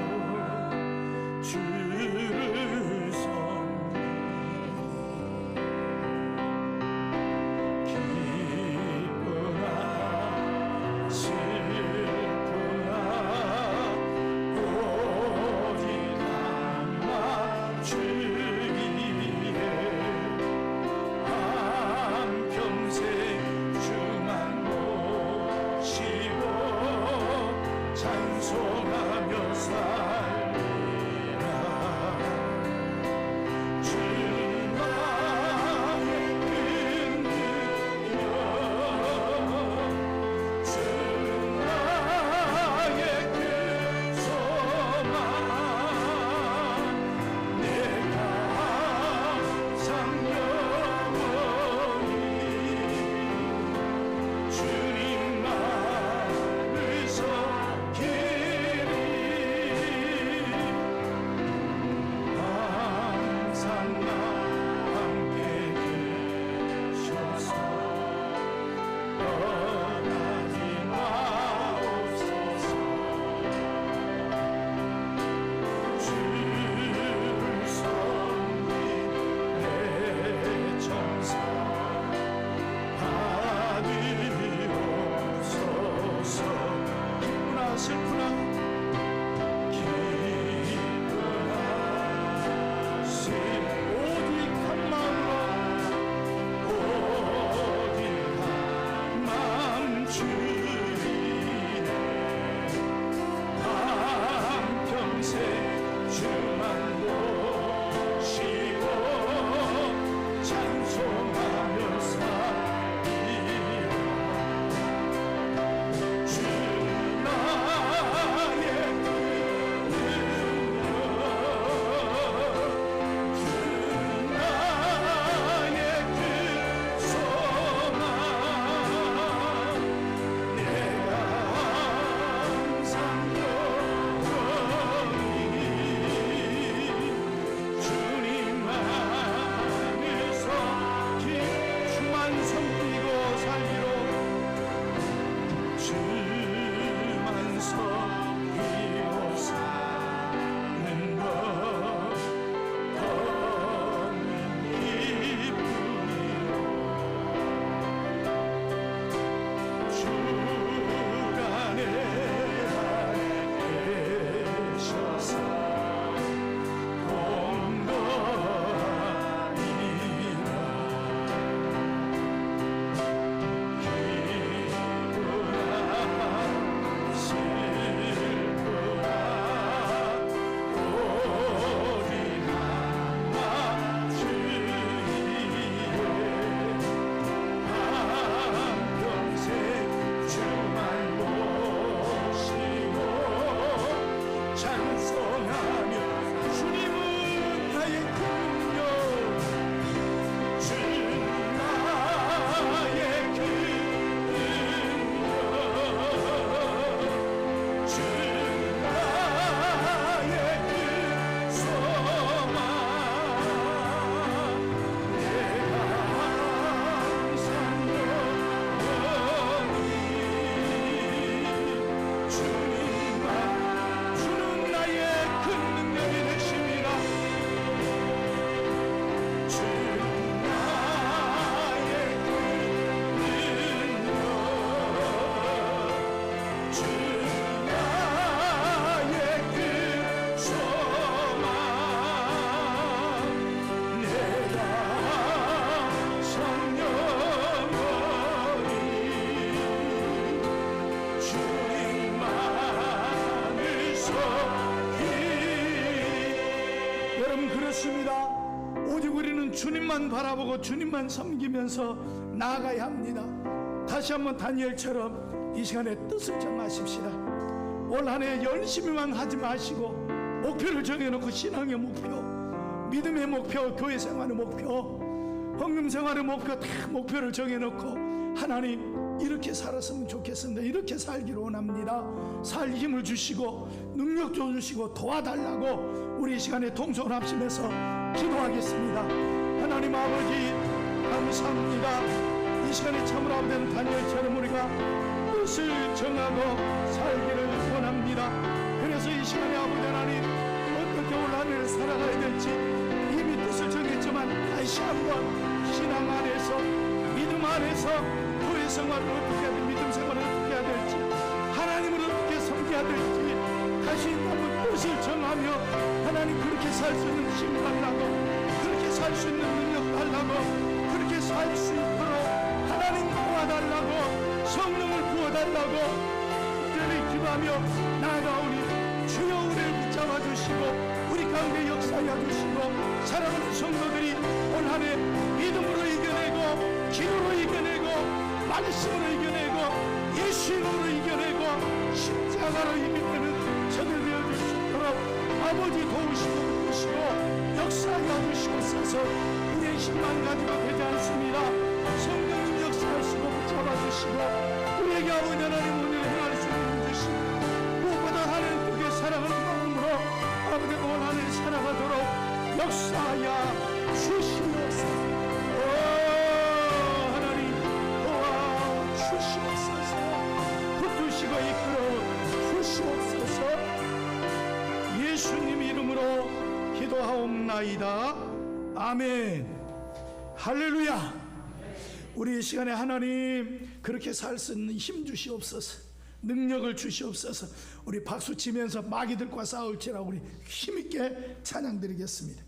참 그렇습니다. 오직 우리는 주님만 바라보고 주님만 섬기면서 나아가야 합니다. 다시 한번 다니엘처럼 이 시간에 뜻을 정하십시다. 올 한 해 열심히만 하지 마시고 목표를 정해놓고 신앙의 목표, 믿음의 목표, 교회 생활의 목표, 헌금 생활의 목표, 다 목표를 정해놓고 하나님 이렇게 살았으면 좋겠습니다. 이렇게 살기를 원합니다. 살 힘을 주시고 능력 주시고 도와달라고 우리 이 시간에 동성을 합심해서 기도하겠습니다. 하나님 아버지 감사합니다. 이 시간에 참으로 아버지는 다니엘처럼 우리가 뜻을 정하고 살기를 원합니다. 그래서 이 시간에 아버지 하나님 어떻게 올 한 해를 살아가야 될지 이미 뜻을 정했지만 다시 한번 신앙 안에서 믿음 안에서 교회 생활을 어떻게 해야 될지 믿음 생활을 어떻게 해야 될지 하나님을 어떻게 섬겨야 될지 다시 한번 뜻을 정하며 하나님 그렇게 살 수 있는 힘 달라고 그렇게 살 수 있는 능력 달라고 그렇게 살 수 있도록 하나님 도와달라고 성령을 부어달라고 이제는 기도하며 나아가오니 주여 우리를 붙잡아 주시고 우리 가운데 역사하여 주시고 사랑하는 성도들이 올 한 해 믿음으로 이겨내고 기도로 이겨내고 말씀으로 이겨내고 예수 이름으로 이겨내고 십자가로 이겨내는 저들 되어 주시도록 아버지 도우시고 붙으시고 역사하여 주시옵소서. 우리의 힘만 가지고 되지 않습니다. 성령님 역사하시고 붙잡아 주시고 우리에게 아버지 하나님 오늘 행할 수 있는 주시고 무엇보다 하나님께 사랑하는 마음으로 아버지 올 한 해 살아가도록 역사하여 주시옵소서. 하나님 도와주시옵소서. 붙드시고 이끌어 주시옵소서. 예수님 이름으로 기도하옵나이다. 아멘. 할렐루야. 우리 이 시간에 하나님 그렇게 살 수 있는 힘 주시옵소서. 능력을 주시옵소서. 우리 박수 치면서 마귀들과 싸울지라 우리 힘있게 찬양 드리겠습니다.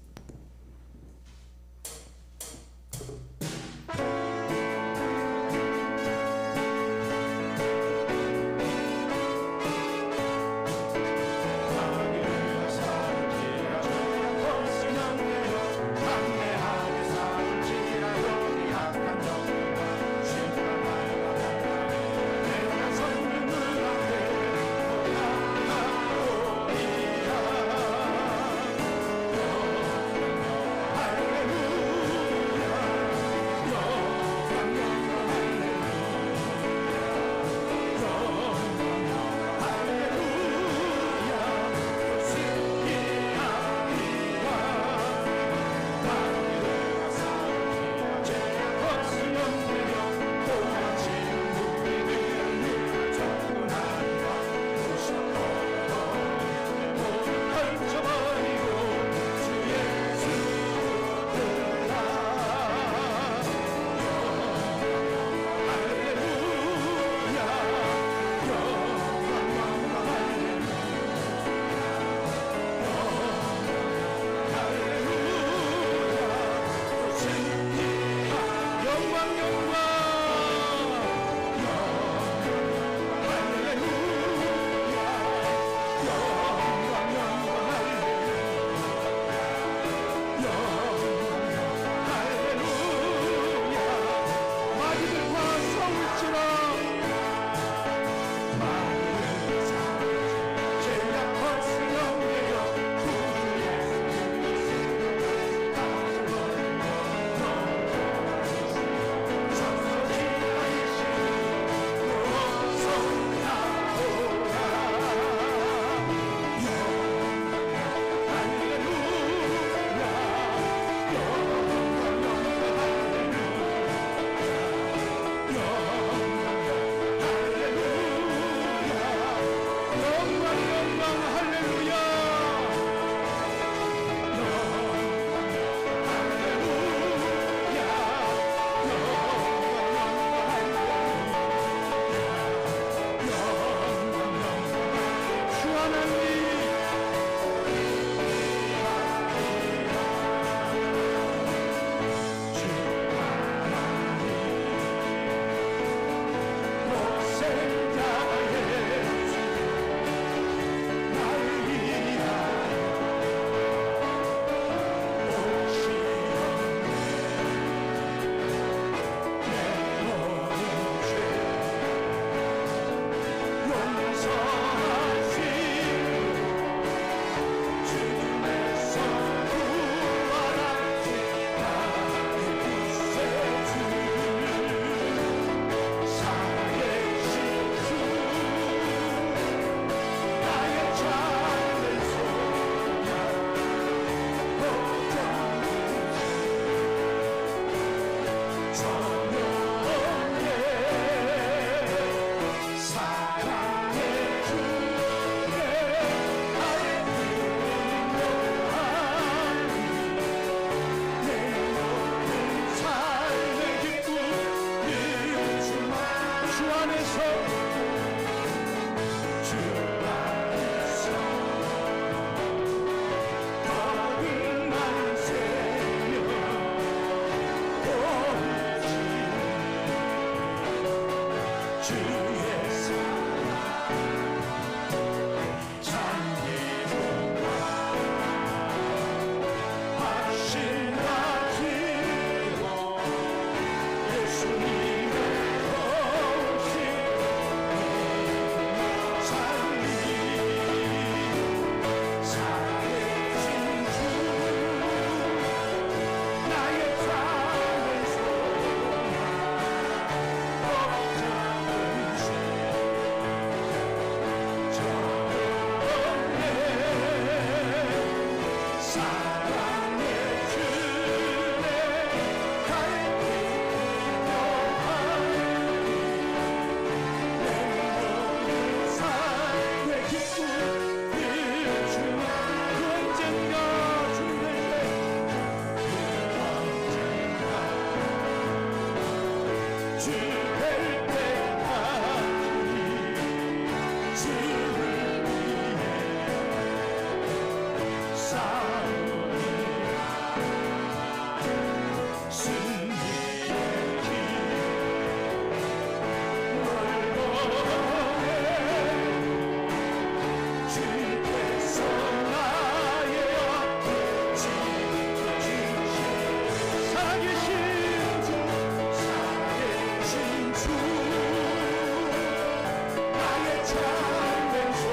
참면서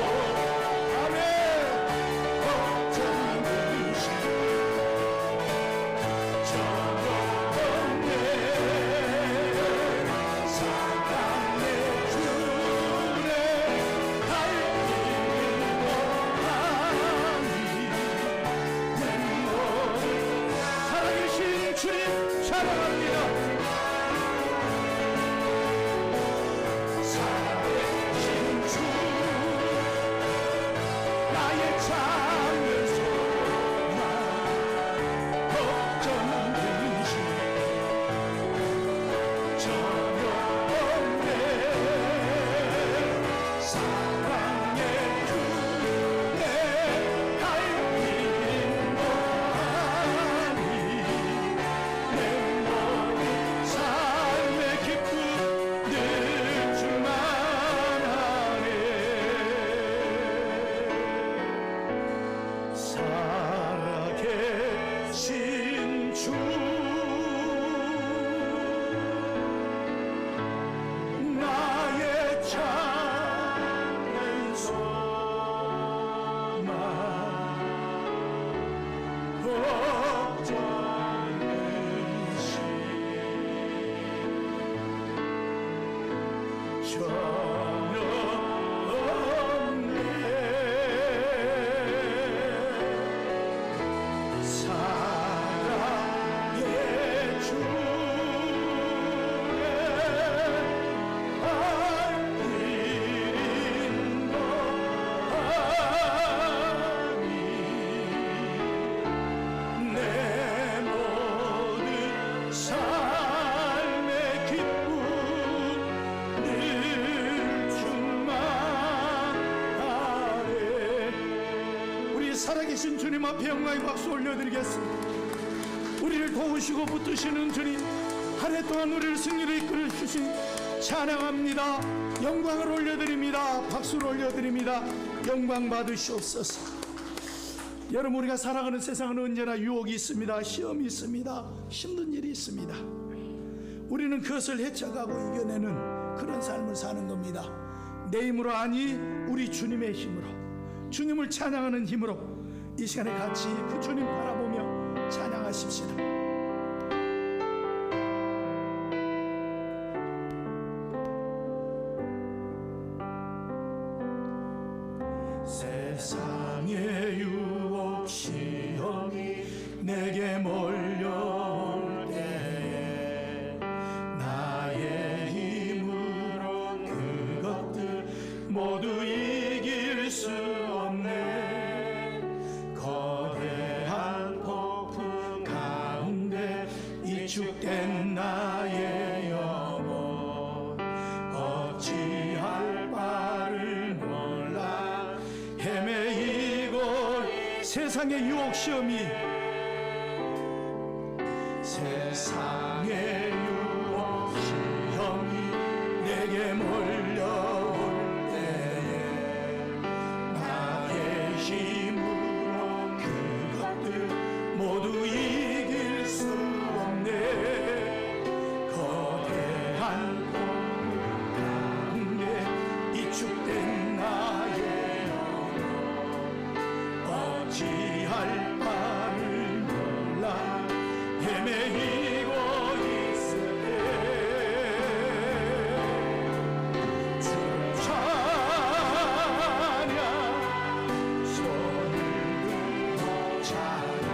아멘 걱정이시 저녁 없네 사랑의 주네 갈 길은 없하니 내 모든 살아계신 주님 사랑합니다. 살아계신 주 나의 참면서 나 걱정 근심 전혀 없네 사랑의 주내 갈 길은 뭐하니 내 모든 삶의 기쁨 늘 주만 아네 살아계신 주 나의 참는 소망 걱정은 전혀 없네 사랑의 주에 할 일인 뭐하니 내 모든 삶의 기쁨 늘 주만 아래 우리 살아계신 주님 앞에 영광의 박수 올려드리겠습니다. 우리를 도우시고 붙드시는 주님 한 해 동안 우리를 승리로 이끌어 주신 찬양합니다. 영광을 올려드립니다. 박수를 올려드립니다. 영광 받으시옵소서. 여러분 우리가 살아가는 세상은 언제나 유혹이 있습니다. 시험이 있습니다. 힘든 일이 있습니다. 우리는 그것을 헤쳐가고 이겨내는 그런 삶을 사는 겁니다. 내 힘으로 아니 우리 주님의 힘으로 주님을 찬양하는 힘으로 이 시간에 같이 그 주님 바라보며 찬양하십시다. 세상의 유혹 시험이 내게 몰려올 때에 나의 힘으로 그것들 모두 이길 수 없네. 거대한 폭풍 가운데 이축된 나의 영혼 어찌할 바를 몰라 헤매이고 세상의 유혹 시험이 세상의 유혹 시험이 내게 몰려올 때에 나의 힘으로 그것들 모두 이길 수 없네. 거대한 폭풍 가운데 이축된 나의 영혼 어찌할 바를 몰라 헤매이고 있을 때 주를 찬양 손을 들고 찬양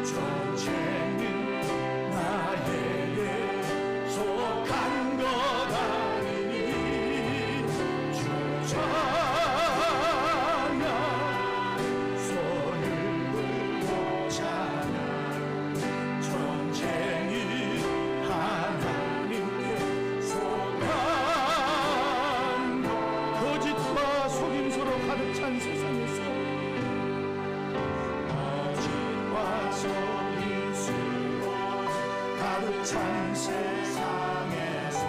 전쟁은 나에게 속한 것 아니니 주를 찬양 손을 들고 찬양 전쟁이 하나님께 속한 것 거짓과 속임수로 가득 찬 세상에서 거짓과 속임수로 가득 찬 세상에서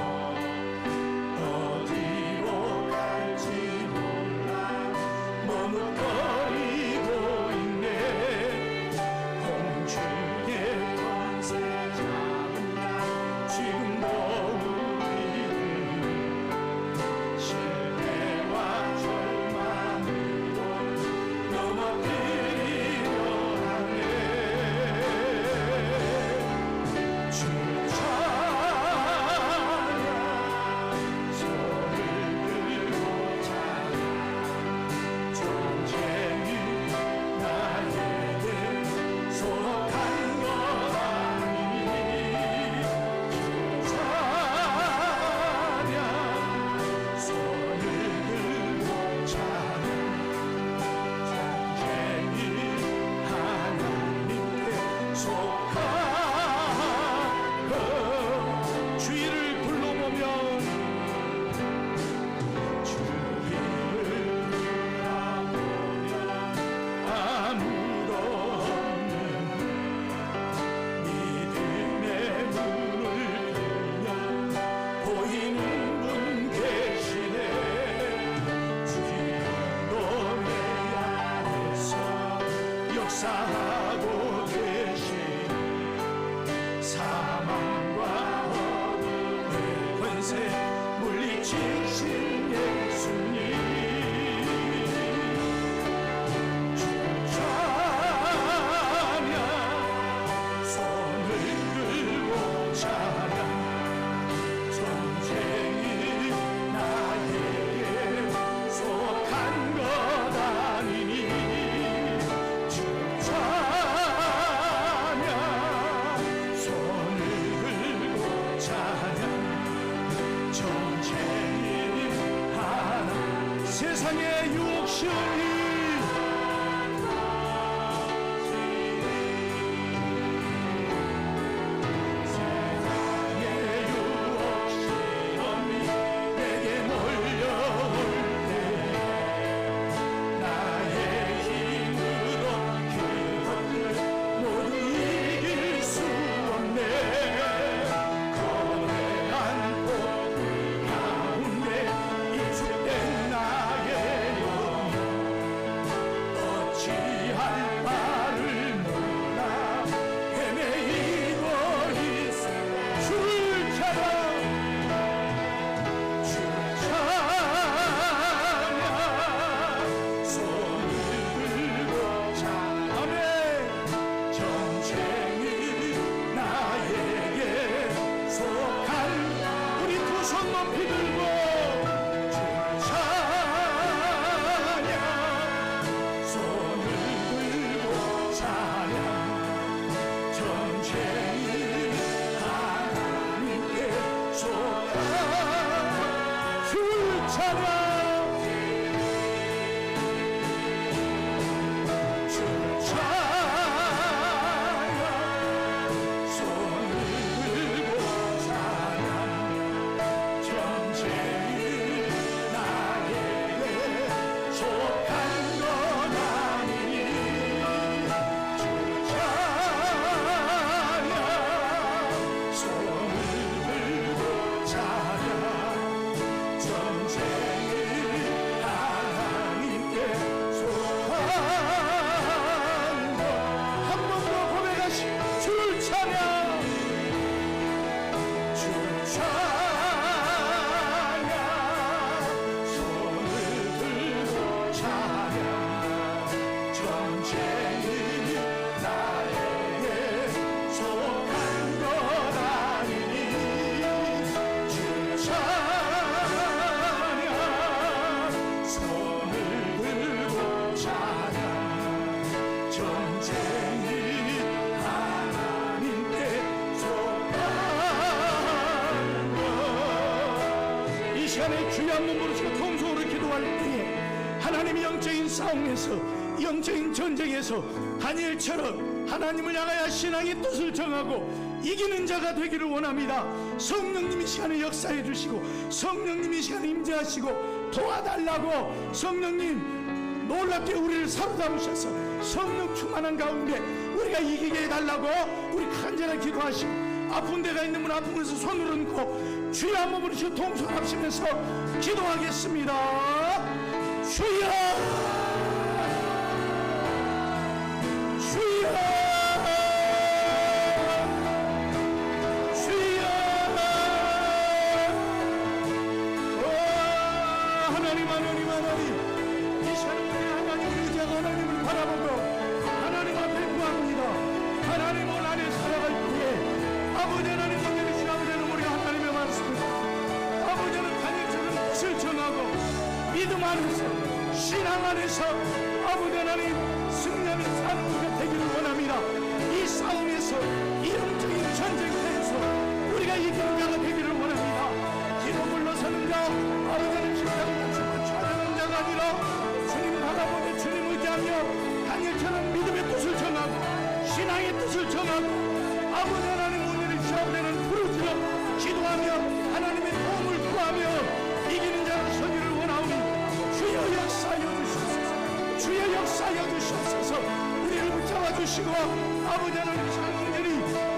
어디로 갈지 몰라 머뭇거리고 있네. 공중의 권세 잡은 자 지금도 우리를 실패 보이는 분 계시네. 지금도 내 안에서 역사하고 계시네. 사망과 어둠의 권세 물리치신 예수님, 주 찬양, 손을 들고 찬양. 전쟁이 나에게 속한 것 아니니 주 찬양, 손을 들고 찬양. 전쟁이 하나 세상의 욕심이 내게 몰려올 때 나의 힘으로 그것들 모두 이길 수 없네. 거대한 폭풍 가운데 이축된 나의 영 어찌할 바를 몰라 헤매이고 있어. 주를 찾아 주 찬양, 손을 들고 찬양해. 전쟁이 나에게 속한 우리 두 손 높이 들고 주 찬양, 손을 들고 찬양. 전쟁이 하나님께 속한 주 찬양, 주 찬양, 손을 들고 찬양. 전쟁이 나에게 속한 것 아니니 주 찬양, 손을 들고 찬양. 전쟁이 하나님께 속한 것. 한 번 더 고백하시. 주 찬양, 주 찬양, 손을 들고 찬양. 전쟁이 나에게 속한 것 아니니 주 찬양, 손을 들고 찬양. 전쟁이 하나님께 속한 것. 이 시간에 주여 한번 부르시고 통성으로 기도할 때에 하나님이 영적인 싸움에서, 영적인 전쟁에서 다니엘처럼 하나님을 향하여 신앙의 뜻을 정하고 이기는 자가 되기를 원합니다. 성령님이 시간에 역사해 주시고 성령님이 시간에 임재하시고 도와달라고 성령님 놀랍게 우리를 사로잡으셔서 성령 충만한 가운데 우리가 이기게 해달라고 우리 간절하게 기도하시고, 아픈 데가 있는 분 아픈 곳에서 손을 얹고 주여 한번 부르시고 동성합시면서 기도하겠습니다. 주여, 주여, 주여. 오 하나님, 하나님, 하나님, 이 시간에 하나님을 의지하고 하나님을 바라보고 하나님 앞에 구합니다. 하나님 오늘 안에 살아갈 때에 아버지 하나님 오늘 이 시간에는 우리가 하나님의 말씀을 아버지는 다니엘처럼 뜻을 정하고 믿음 안에서 신앙 안에서 아버지 하나님 승리하는 사는 우리가 되기를 원합니다. 이 싸움에서 이 영적인 전쟁터에서 우리가 이기는 자가 되기를 원합니다. 기도 불러서는 자 아버지 하나님 십자가 맞추고 찬양하는 자가 아니라 주님 바라보며 주님 의지하며 다니엘처럼 믿음의 뜻을 정하고 신앙의 뜻을 정하고 아버지 하나님 오늘의 시험되는 부르짖어 기도하며 하나님의 도움을 구하며 이기는 자가 서기를 원하오니 주여 역사하여 주시옵소서. 주여 역사하여 주시옵소서. 우리를 붙잡아 주시고 아버지 하나님 간절히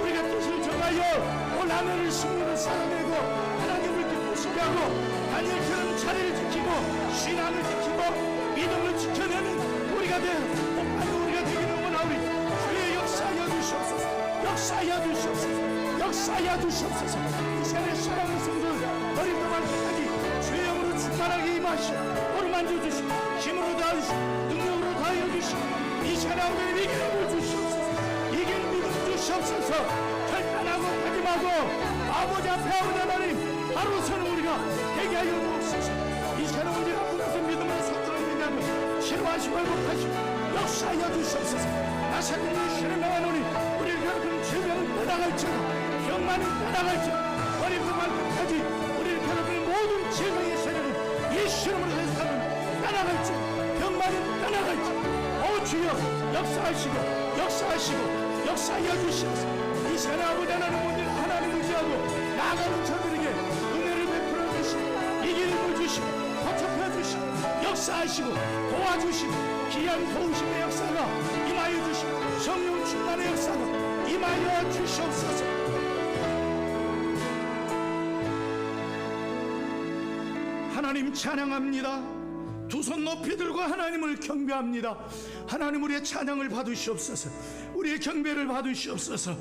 우리가 뜻을 정하여 온 하늘을 승리를 살아내고 하나님을 지배하고 다니엘처럼 자리를 지키고 신앙을 지키고 믿음을 지켜내는 우리가 복받는 우리가 되기를 원하오니 주의 역사하여 주시옵소서. 역사하여 주시옵소서. 역사하여 주시옵소서. 이 시간에 사랑하는 성도들 머리부터 발끝까지 주의 영으로 충만하게 임하시오. 오르만져 주시오. 힘으로 다하시오. 능력으로 다하여 주시오. 이 시간에 아버지 이길 힘을 주시옵소서. 이길 믿음 주시옵소서. 결단하고 다짐하고 아버지 앞에 아버지 하나님 하루서는 우리가 되게 하여 주옵소서. 이 시간에 언제나 앞으로서 믿음으로 손들어 있느냐면 싫어하시고 회복하시고 역사하여 주시옵소서. 나사렛의 신을 명하노니 우리를 괴롭히는 질병은 떠나갈지어다. 병만은 떠나갈지어다. 머리부터 발끝까지 우리를 괴롭히는 모든 질병의 세력은 예수 이름으로 해석하면 떠나갈지어다. 병만은 떠나갈지어다. 오 주여 역사하시고 역사하시고 역사하여 주시옵소서. 이 시간에 아버지 하나님 모든 하나님을 의지하고 나아가는 저들에게 은혜를 베풀어 주시고 이기림을 주시고 거듭해 주시고 역사하시고 도와주시고 귀한 도우심의 역사가 임하여 주시고 성령 충만의 역사가 임하여 주시옵소서. 하나님 찬양합니다. 두 손 높이 들고 하나님을 경배합니다. 하나님 우리의 찬양을 받으시옵소서. 우리의 경배를 받으시옵소서.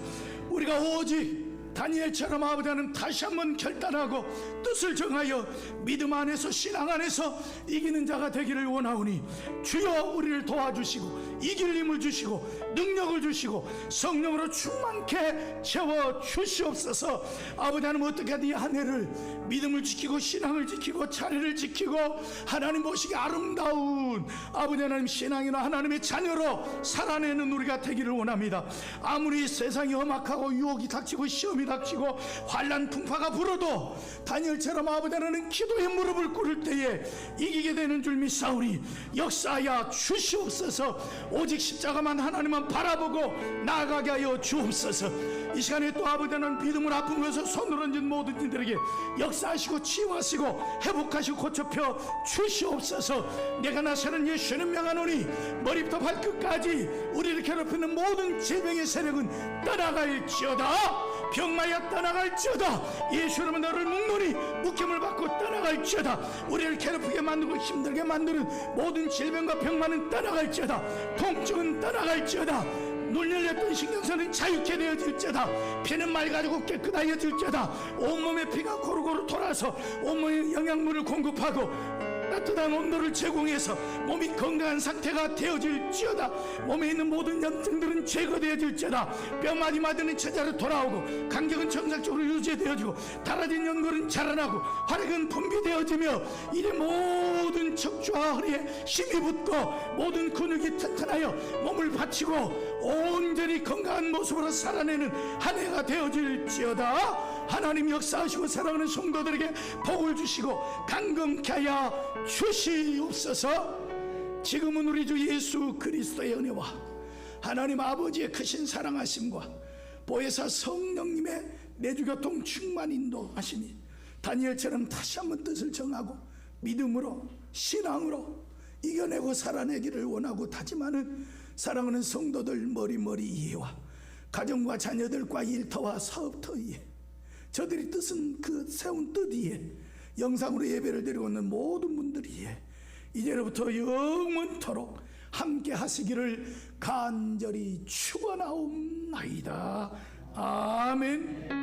우리가 오직 다니엘처럼 아버지 하나님 다시 한번 결단하고 뜻을 정하여 믿음 안에서 신앙 안에서 이기는 자가 되기를 원하오니 주여 우리를 도와주시고 이길 힘을 주시고 능력을 주시고 성령으로 충만케 채워 주시옵소서. 아버지 하나님 어떻게 하든 이 한 해를 믿음을 지키고 신앙을 지키고 차례를 지키고 하나님 보시기에 아름다운 아버지 하나님 신앙이나 하나님의 자녀로 살아내는 우리가 되기를 원합니다. 아무리 세상이 험악하고 유혹이 닥치고 시험이 닥치고 환난 풍파가 불어도 다니엘처럼 아버지 하나님 기도의 무릎을 꿇을 때에 이기게 되는 줄 믿사오니 역사하여 주시옵소서. 오직 십자가만 하나님만 바라보고 나아가게 하여 주옵소서. 이 시간에 또 아버지 하나님 믿음을 아픈 것을 손을 얹은 모든 이들에게 역사하시고 치유하시고 회복하시고 고쳐펴 주시옵소서. 내가 나서는 예수는 명하노니 머리부터 발끝까지 우리를 괴롭히는 모든 질병의 세력은 떠나갈지어다. 병마야 떠나갈지어다. 예수 이름으로 너를 묶노니 묶임을 받고 떠나갈지어다. 우리를 괴롭히게 만들고 힘들게 만드는 모든 질병과 병마는 떠나갈지어다. 통증은 떠나갈지어다. 눌려졌던 신경선은 자유케 되어질지어다. 피는 맑아지고 깨끗하여질지어다. 온몸에 피가 고루고루 돌아서 온몸에 영양분을 공급하고 따뜻한 온도를 제공해서 몸이 건강한 상태가 되어질지어다. 몸에 있는 모든 염증들은 제거되어질지어다. 뼈마디 마디는 제자로 돌아오고 간격은 정상적으로 유지되어지고 달아진 연골은 자라나고 활액은 분비되어지며 이래 모든 척추와 허리에 힘이 붙고 모든 근육이 튼튼하여 몸을 바치고 온전히 건강한 모습으로 살아내는 한 해가 되어질지어다. 하나님 역사하시고 사랑하는 성도들에게 복을 주시고 강건케 하여 주시옵소서. 지금은 우리 주 예수 그리스도의 은혜와 하나님 아버지의 크신 사랑하심과 보혜사 성령님의 내주교통 충만 인도하시니 다니엘처럼 다시 한번 뜻을 정하고 믿음으로 신앙으로 이겨내고 살아내기를 원하고 다짐하는 사랑하는 성도들 머리머리 이해와 가정과 자녀들과 일터와 사업터 이해 저들이 뜻은 그 세운 뜻 이해 영상으로 예배를 드리고 있는 모든 분들이 이제로부터 영원토록 함께 하시기를 간절히 축원하옵나이다. 아멘.